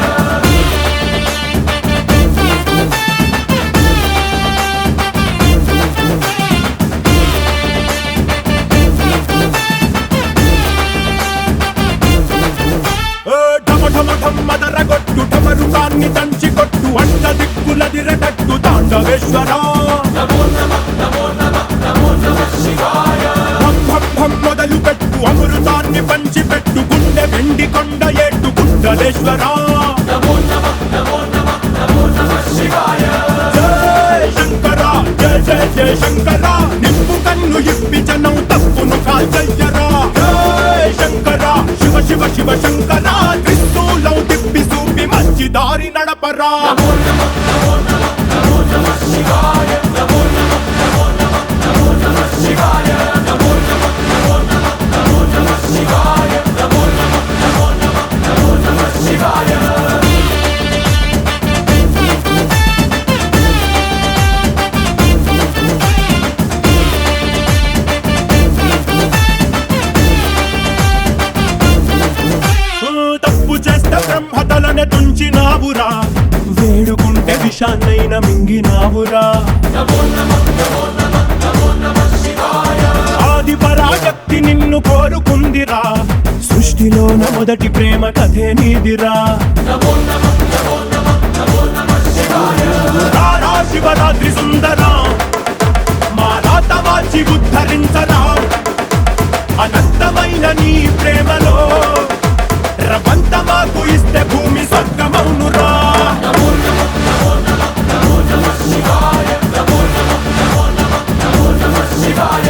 మదరగొట్టు టమరుకాన్ని దంచి కొట్టు అంట దిక్కులదిరటట్టు తాండవేశ్వర నమో నమః నమో నమః నమో నమః శివాయ భం భం భం మొదలు పెట్టు అమృతాన్ని పంచి పెట్టు గుండె వెండి కొండ ఏట్టు గుండలేశ్వర నమో నమః నమో నమః నమో నమః శివాయ జయ శంకర జయ జయ జయ శంకర నిప్పు కన్ను ఇప్పి జనం తప్పును కాల్చయ్యరా జయ శంకర శివ శివ శివ శంకర త్రిశూలం తిప్పి చూపి మంచి దారి నడపరా నమో నమః నమో నమః నమో నమః శివాయ నమో నమః నమో నమః నమో నమః శివాయ నమో నమః నమో నమః నమో నమః శివాయ నమో నమః నమో నమః నమో నమః శివాయ బ్రహ్మతలనే తుంచినావురా వేడుకుంటే విషాన్నైన మింగినావురా నమో నమః నమో నమః నమో నమః శివాయ ఆది పరాశక్తి నిన్ను కోరుకుందిరా సృష్టిలోన మొదటి ప్రేమ కథే నీదిరా నమో నమః నమో నమః నమో నమః శివాయ రారా శివరాత్రి సుందరా మా రాత వాచి ఉద్ధరించరా అనంతమైన నీ ప్రేమలో రవంత మాకు ఇస్తే భూమి స్వర్గమౌనురా నమో నమః నమో నమః నమో నమః శివాయ నమో నమః నమో నమః నమో నమః శివాయ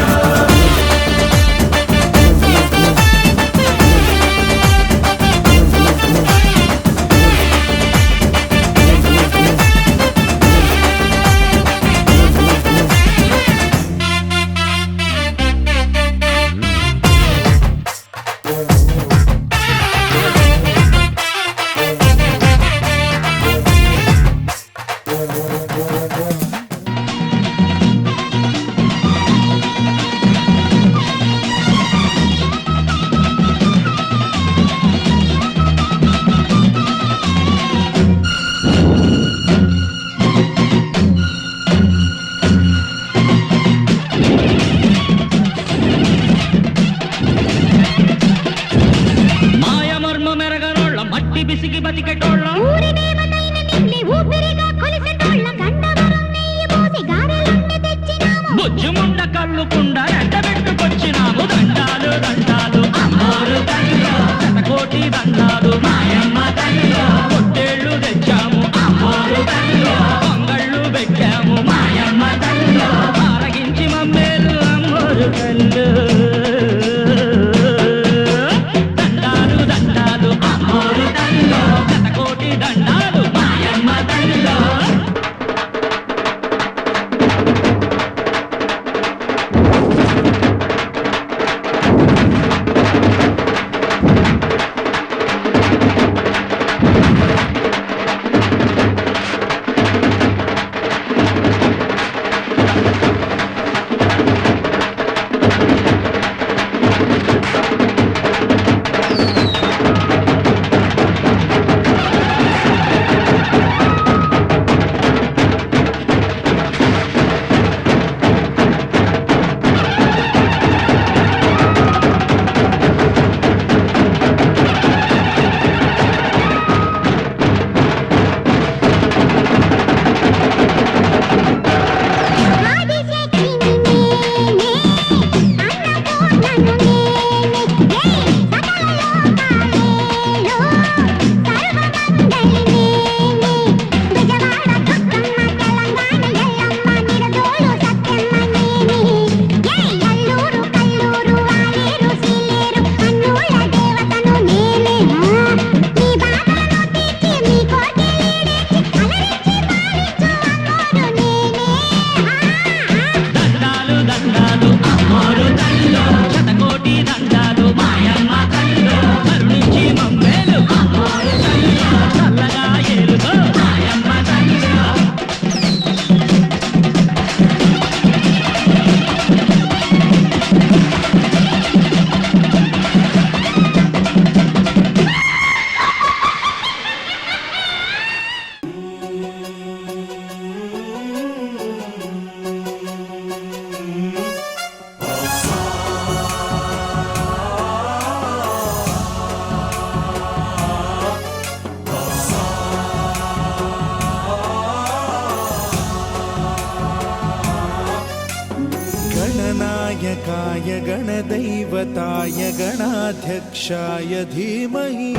गणनायकाय गणदैवताय गणाध्यक्षाय धीमहि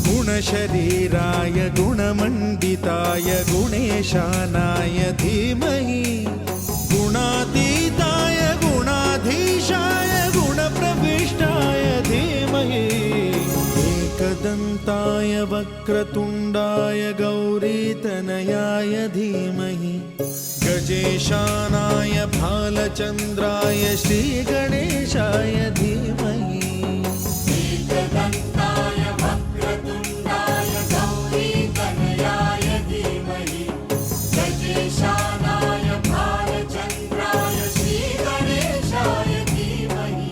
गुणशरीराय गुणमण्डिताय गुणेशानाय धीमहि गुणातीताय गुणाधीशाय गुणप्रविष्टाय धीमहि एकदन्ताय वक्रतुण्डाय गौरीतनयाय धीमहि गजेशानाय भालचन्द्राय श्रीगणेशाय धीमहि एकदन्ताय वक्रतुण्डाय गौरीतनयाय धीमहि गजेशानाय भालचन्द्राय श्रीगणेशाय धीमहि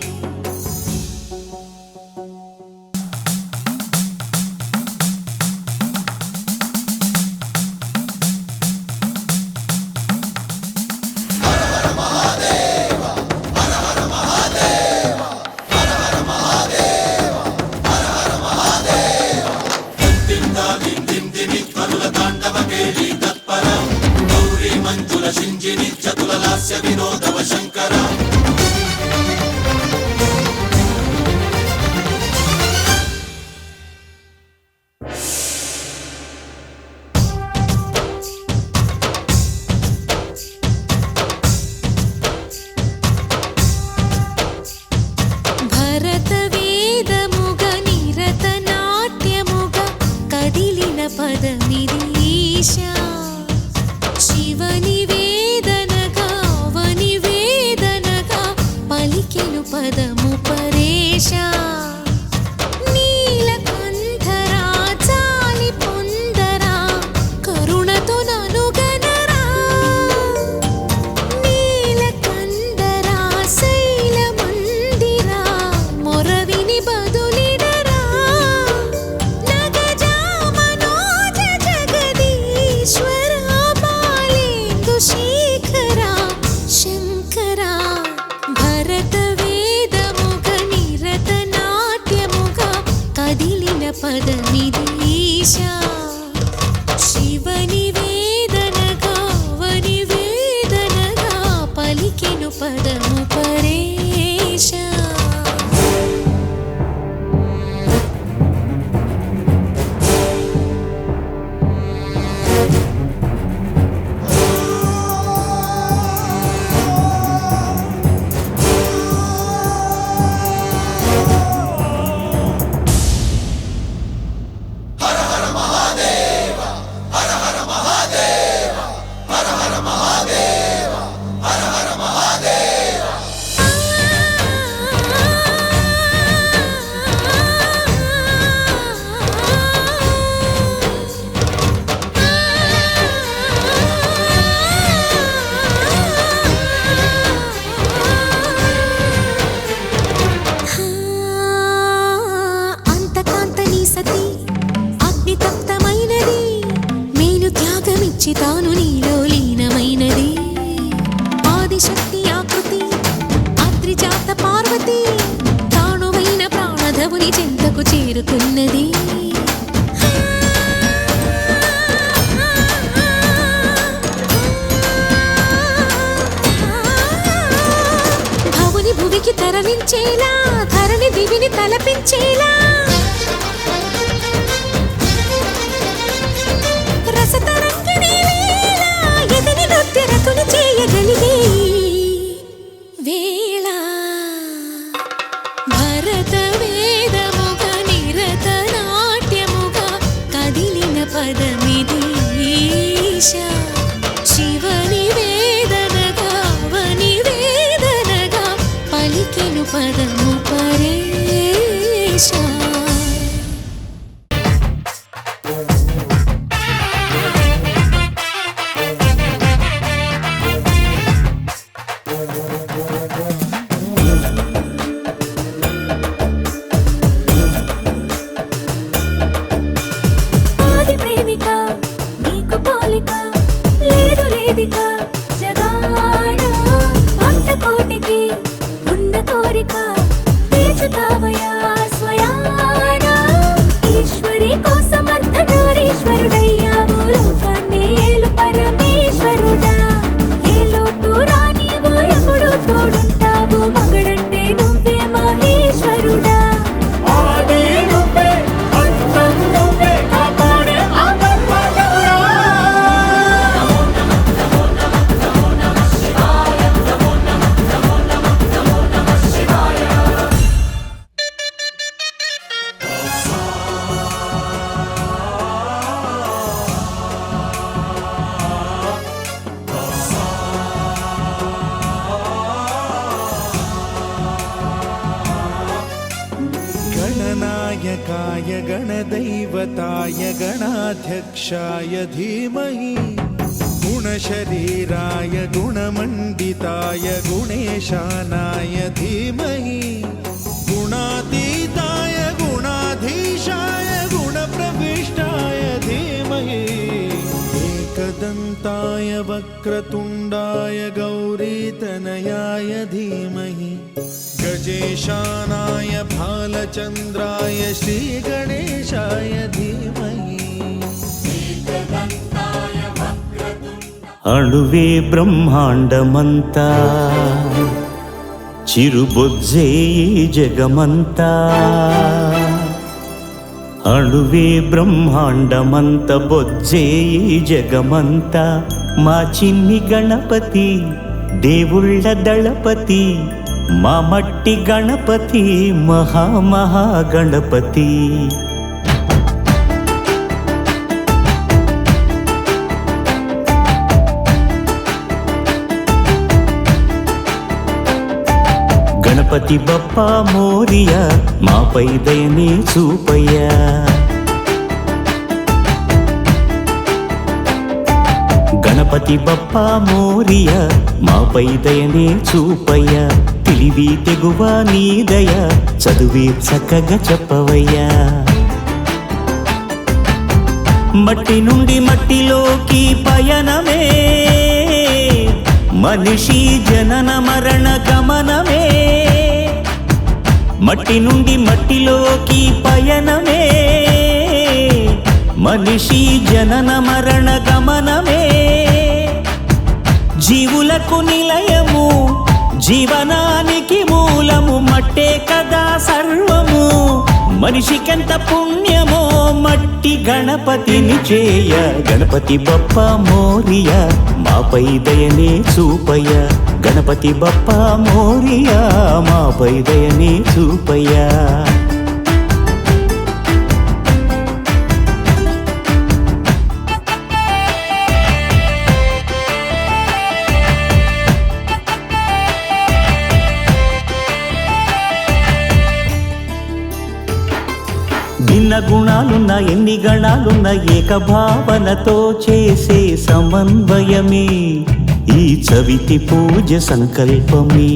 వినోదవ శంకర భరత వేదముగ నిరత నాట్యముగ కదిలిన పదమిది ఈశా శివని వేదనగా అవని వేదనగా పలికెను పదము పరేశా నీలకంఠరా చాలి పొందరా కరుణతో ననుగనరా నీలకంఠరా శైలమందిరా మొరవిని బదులిడరా నగజా మనోజ జగదీశ్వరా బాలేందు శేఖరా శంకరా భరత వేదముగ నిరత నాట్యముగ కదిలిన పదమిది ఈశా శివని వేదనగా అవని వేదనగా పలికెను పదము పరేశా అంతకాంతని సతి అగ్నితప్తమైనది మేలు త్యాగమిచ్చి తాను నీలో లీనమైనది ఆదిశక్తి ఆకృతి అద్రిజాత పార్వతి తానువైన ప్రాణధవుని చెంతకు చేరుకున్నది భవుని భువికి తరలించేలా ధరణి దివిని తలపించేలా రసతరంగిణి లీల ఎదిని నృత్యరతుని చేయగలిగే వేళ భరత వేదముగ నిరత నాట్యముగ కదిలిన పదమిది ఈశా శివని వేదనగా అవని వేదనగా పలికెను పదము పరేశా ఆది ప్రేమిక నీకు పోలిక లేదు లేదిక జగాన భక్త కోటికి ఉన్న కోరిక తీర్చుతావయా స్వయా गणनायकाय गणदैवताय गणाध्यक्षाय धीमहि गुणशरीराय गुणमण्डिताय गुणेशानाय धीमहि गुणातीताय गुणाधीशाय गुणप्रविष्टाय धीमहि एकदन्ताय वक्रतुण्डाय गौरीतनयाय धीमहि गजेशानाय भालचन्द्राय श्रीगणेशाय धीमहि అణువే బ్రహ్మాండమంతా చిరుబొజ్జే జగమంతా అణువే బ్రహ్మాండమంత బొజ్జే జగమంతా మా చిన్ని గణపతి దేవుళ్ళ దళపతి మా మట్టి గణపతి మహామహాగణపతి గణపతి బప్పా మోరియా మాపై దయనే చూపయ్యా గణపతి బప్పా మోరియా మాపై దయనే చూపయ్యా తెలివి తెగువ నీ దయ చదువే చక్కగా చెప్పవయ్యా మట్టి నుండి మట్టిలోకి పయనమే మనిషి జనన మరణ గమనమే మట్టి నుండి మట్టిలోకి పయనమే మనిషి జనన మరణ గమనమే జీవులకు నిలయము జీవనానికి మూలము మట్టే కదా సర్వము మనిషికెంత పుణ్యమో మట్టి గణపతిని చేయ గణపతి బప్ప మోరియా మాపై దయనే చూపయ్య గణపతి బప్ప మోరియా మాపై దయనే చూపయ్యా భిన్న గుణాలున్న ఎన్ని గణాలున్న ఏకభావనతో చేసే సమన్వయమే ఈ చవితి పూజ సంకల్పమే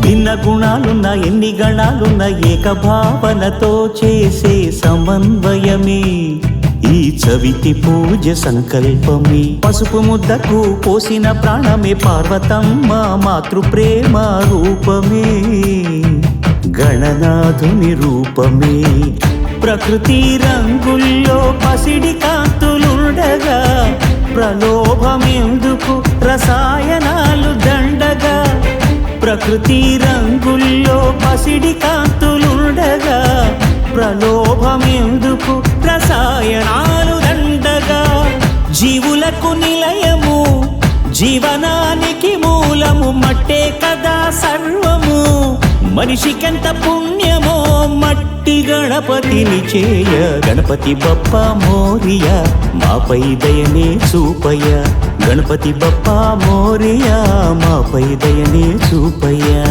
భిన్న గుణాలున్న ఎన్ని గణాలున్న ఏకభావనతో చేసే సమన్వయమే ఈ చవితి పూజ సంకల్పమే పసుపు ముద్దకు పోసిన ప్రాణమే పార్వతమ్మ మాతృప్రేమ రూపమే గణనాథుని రూపమే ప్రకృతి రంగుల్లో పసిడి కాంతులుండగా ప్రలోభమెందుకు రసాయనాలు దండగా ప్రకృతి రంగుల్లో పసిడి కాంతులుండగా ప్రలోభమెందుకు రసాయనాలు దండగా జీవులకు నిలయము జీవనానికి మూలము మట్టే కదా సర్వము మనిషికెంత పుణ్యమో మట్టి గణపతిని చేయ గణపతి బప్ప మోరియా మాపై దయనే చూపయ్య గణపతి బప్ప మోరియా మాపై దయనే చూపయ్యా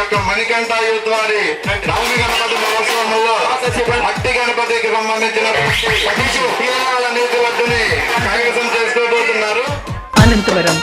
యొక్క మణికంఠ యూత్ వారి నవమి గణపతి మహోత్సవంలో మట్టి గణపతికి సంబంధించిన తీరాల నీతి లడ్డుని కైవసం చేసుకోబోతున్నారు. అనంతవరం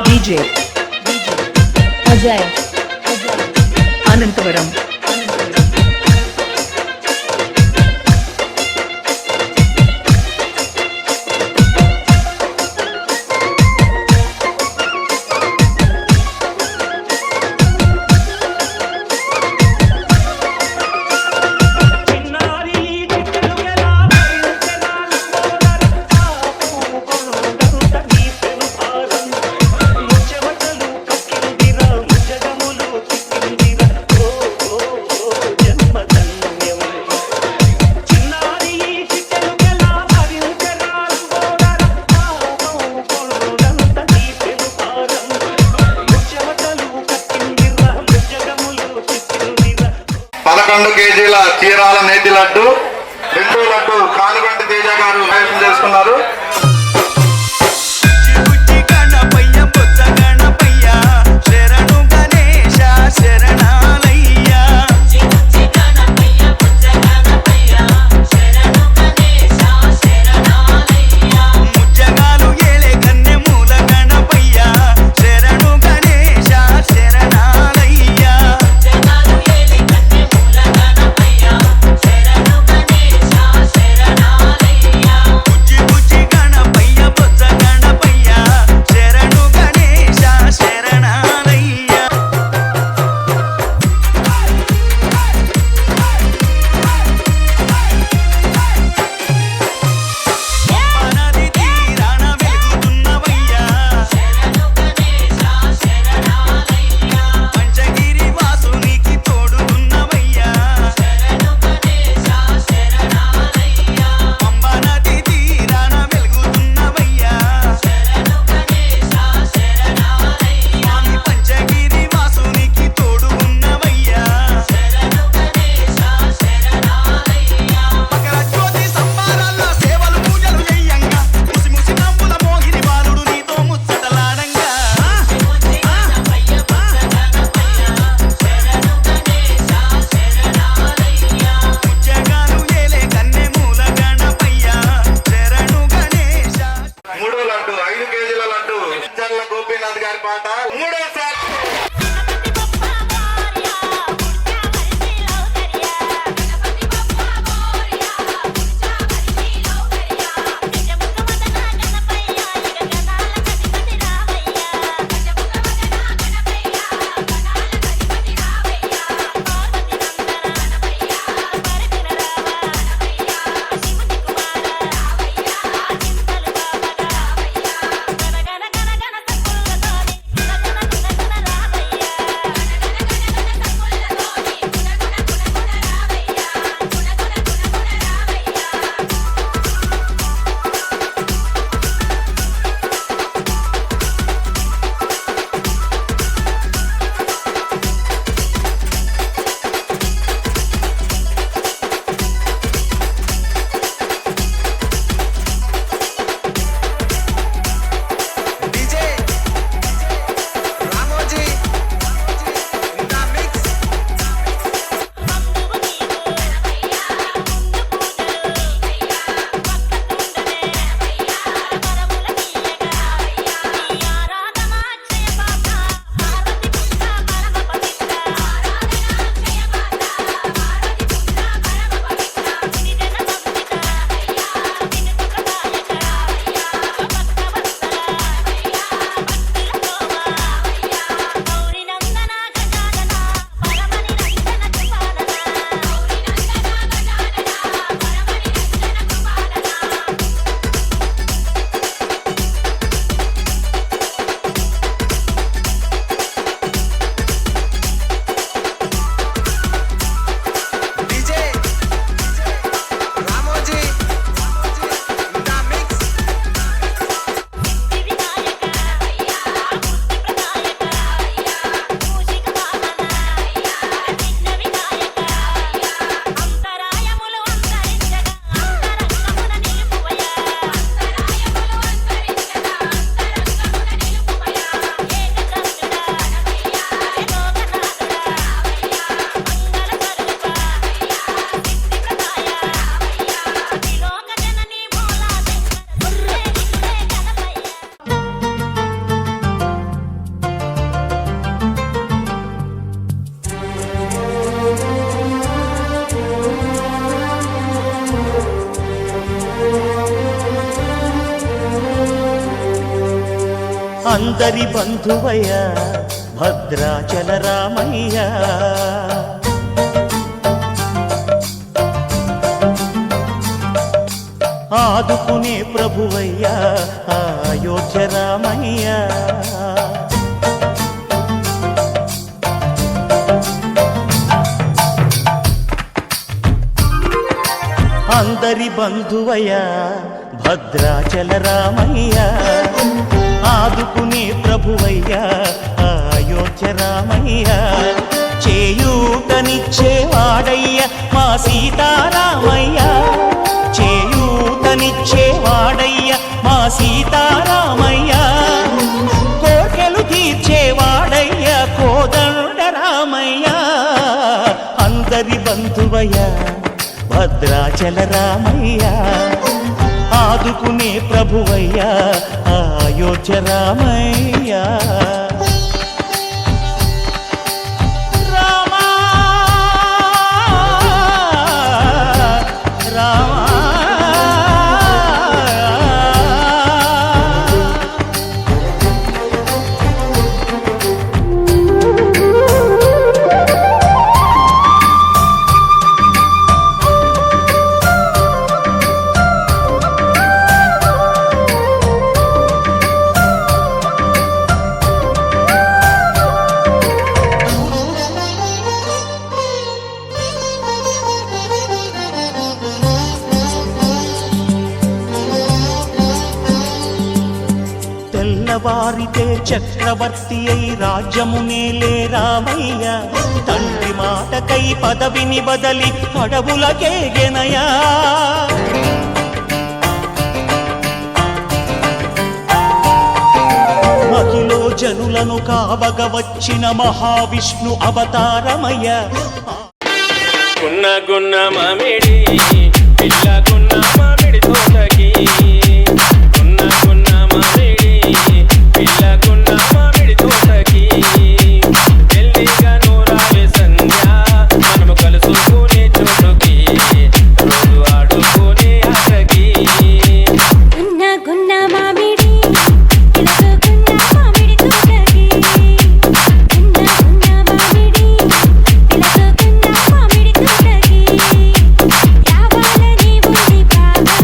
DJ అజయ్ అనంతవరం కేజీల చీరాల నేతి లడ్డు, 2 లడ్డు కాలుగంటి తేజ గారు కైవసం చేసుకున్నారు. అందరి బంధువయ్య భద్రాచల రామయ్య ఆదుకునే ప్రభువయ్య అయోధ్య రామయ్య అందరి బంధువయ్య భద్రాచల రామయ్య ఆదుకునే ప్రభువయ్య అయోధ్య రామయ్య చేయూతనిచ్చేవాడయ్య మా సీతారామయ్య చేయూతనిచ్చేవాడయ్య మా సీతారామయ్య కోర్కెలు తీర్చేవాడయ్య కోదండ రామయ్య అందరి బంధువయ్య భద్రాచల రామయ్య ఆదుకునే ప్రభువయ్య అయోధ్య రామయ్య తెల్లవారితే చక్రవర్తి అయి రాజ్యమునేలే రామయ్య తండ్రి మాటకై పదవిని బదలి అడవులకేగెనయా మహిలో జనులను కావగ వచ్చిన మహావిష్ణు అవతారమయ్య గున్న గున్న మామిడి పిల్ల గున్న మామిడి తోటకి గున్న గున్న మామిడి పిల్ల గున్న మామిడి తోటకి ఎల్లిగా నూరావే సంధ్య మనము కలుసుకునే చోటుకి రోజు ఆడుకునే ఆటకి గున్న గున్న మామిడి గున్న మామిడి తోటకి గున్న గున్న మామిడి గున్న మామిడి తోటకి రావాలని ఉంది బాగా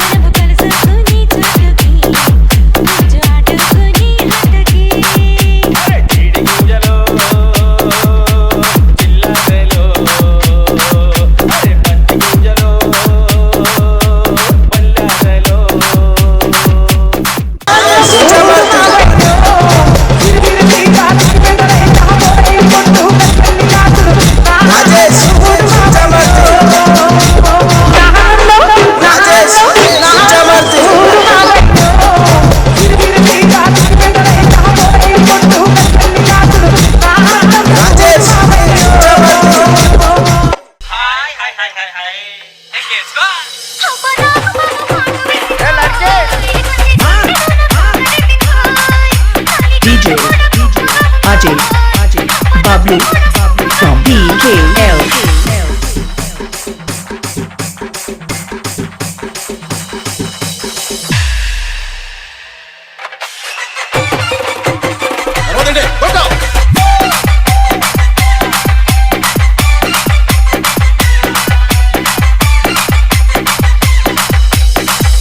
మనము కలుసుకునే చోటుకి రోజు ఆడుకునే ఆటకి చీడి గింజలో చిల్లరలో అరే పత్తి గింజలో పల్లారలో DJ Ajay Bablu from BKL.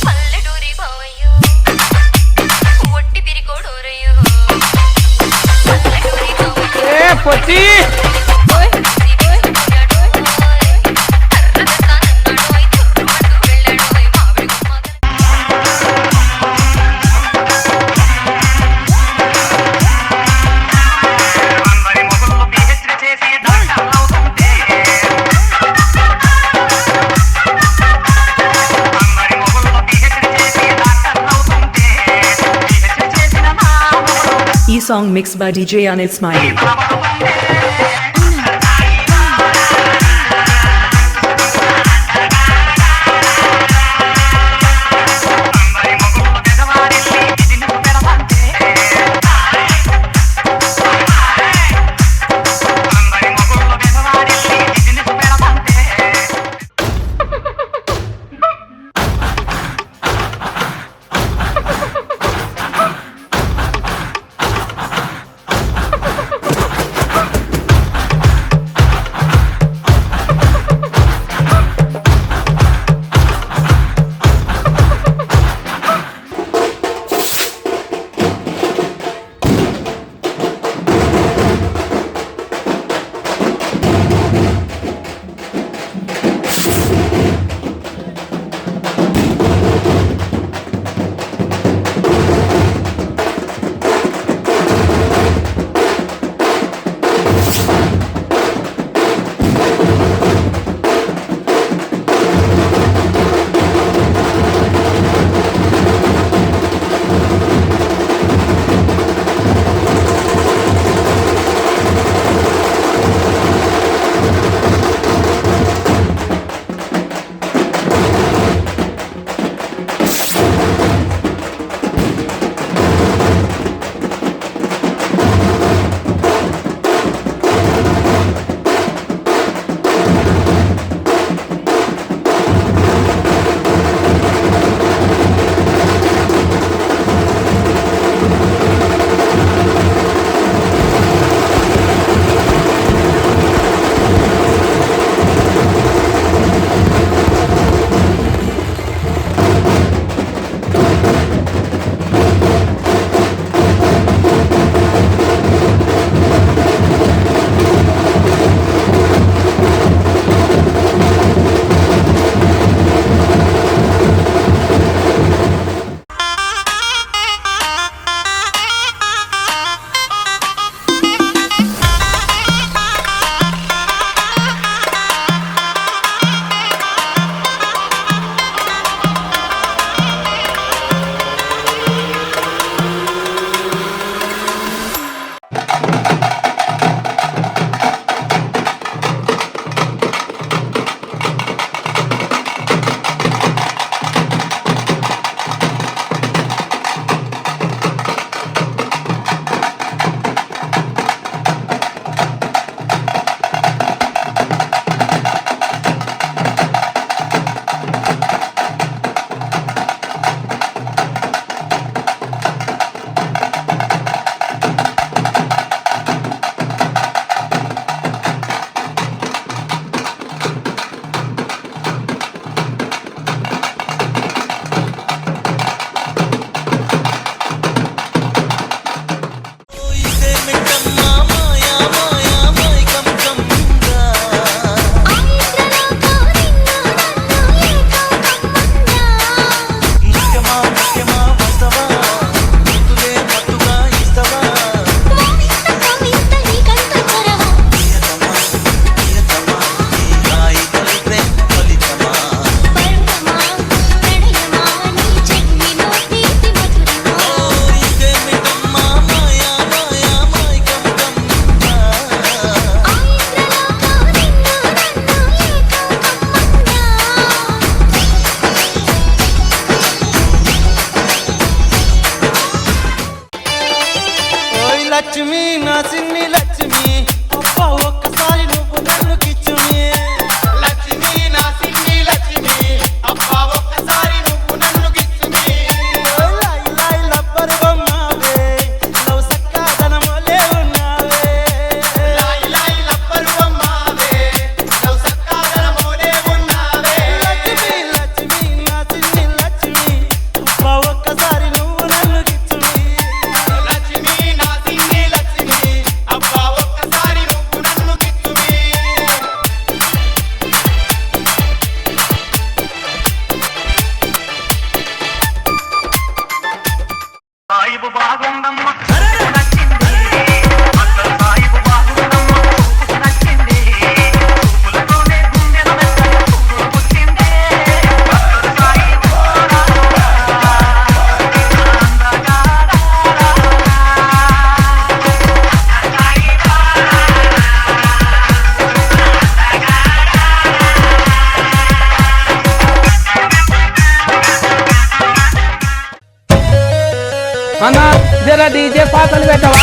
పల్లెటూరి బావయ్యో ఒట్టి తిరిగోడోరయ్యో పల్లెటూరి బావయ్యో పొట్టి E-song mixed by DJ Anil Smiley. నా సిన్ని లక్ష్మి అబ్బా ఒక్కసారి నువ్వు నన్ను కిచ్చుమి లక్ష్మి నా సిన్ని లక్ష్మి అబ్బా ఒక్కసారి నువ్వు నన్ను కిచ్చుమి లాయి లాయి లబ్బరు బొమ్మవే లవ్ సక్కాదనమోలే ఉన్నావే లాయి లాయి లబ్బరు బొమ్మవే లవ్ సక్కాదనమోలే ఉన్నావే లక్ష్మి లక్ష్మి నా సిన్ని లక్ష్మి అబ్బా ఒక్కసారి నువ్వు నన్ను కిచ్చుమి లక్ష్మి నా సిన్ని లక్ష్మి అబ్బా ఒక్కసారి నువ్వు నన్ను కిచ్చుమి సాయిబు బాగుందమ్మ నచ్చింది అక్కడ సాయిబు బాగుందమ్మ నచ్చింది చూపులతోనే గుండెను మెత్తగా పువ్వు పుట్టింది అక్కడ సాయిబు అన్నా జర డీజే పాటలు పెట్టవా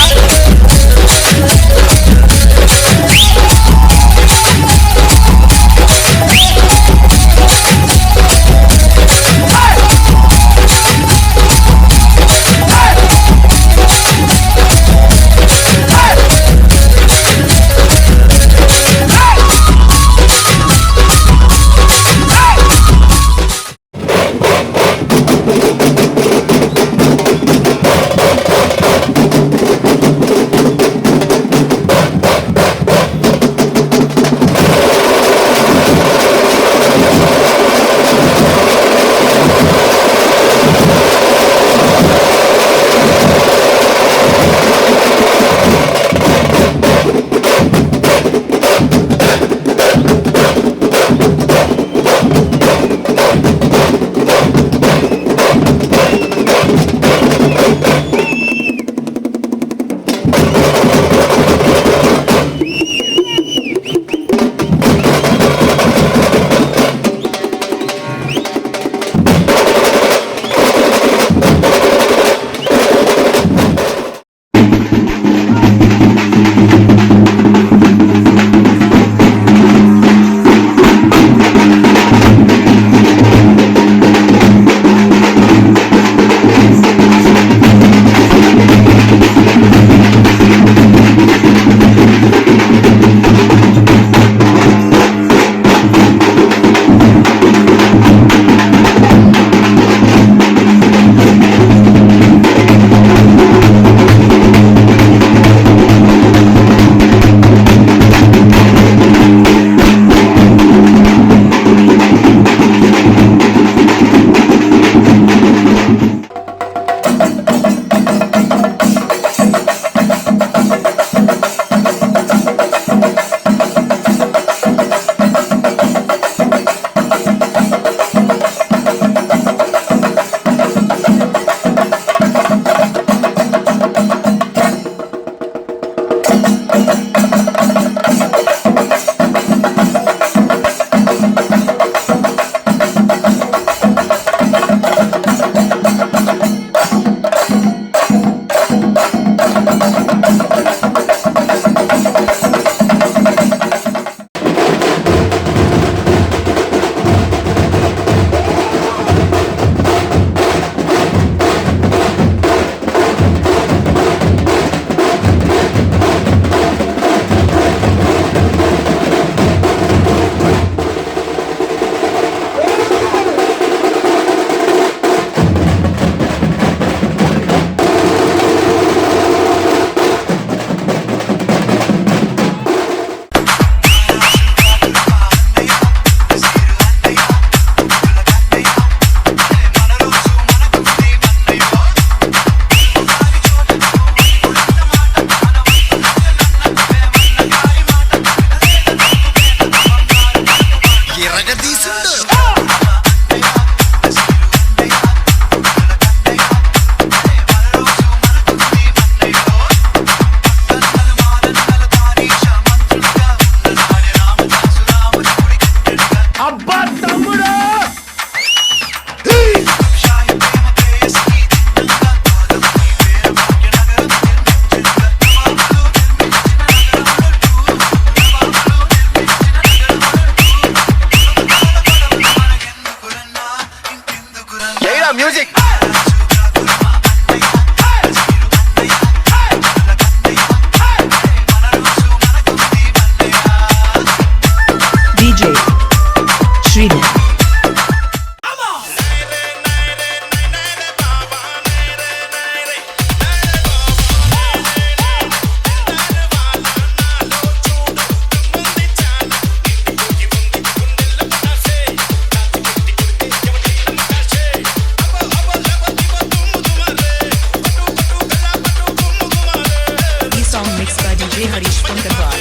mixed by DJ Harish from Gadwal.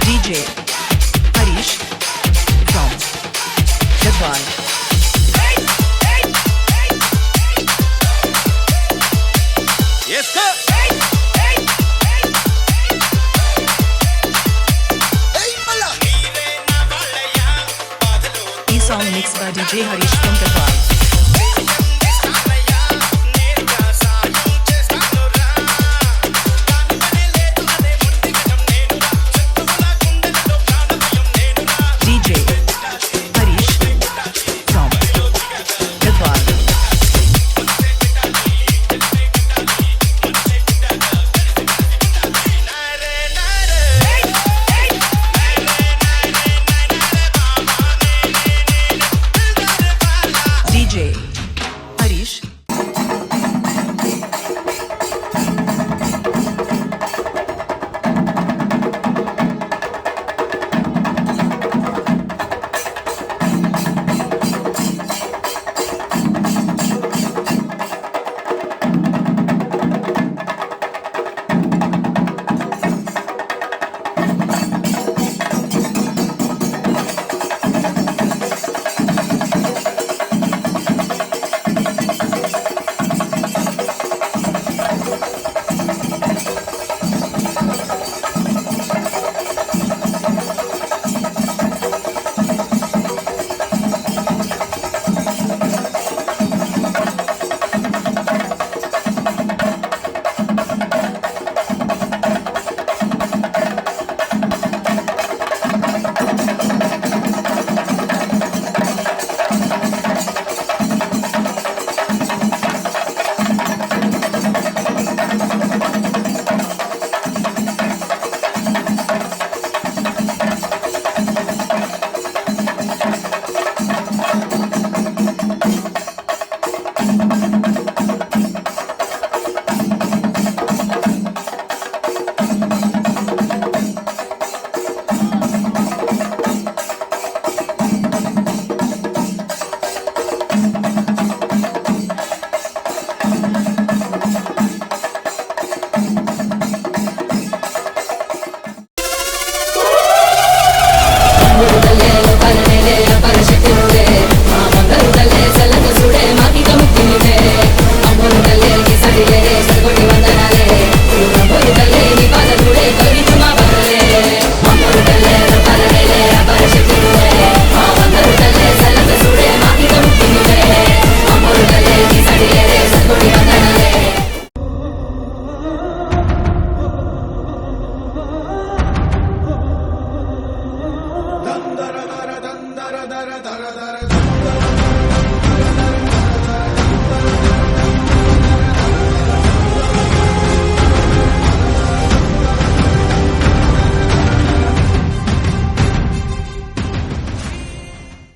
DJ Harish from Gadwal. Yes, sir. E song mixed by DJ Harish from Gadwal.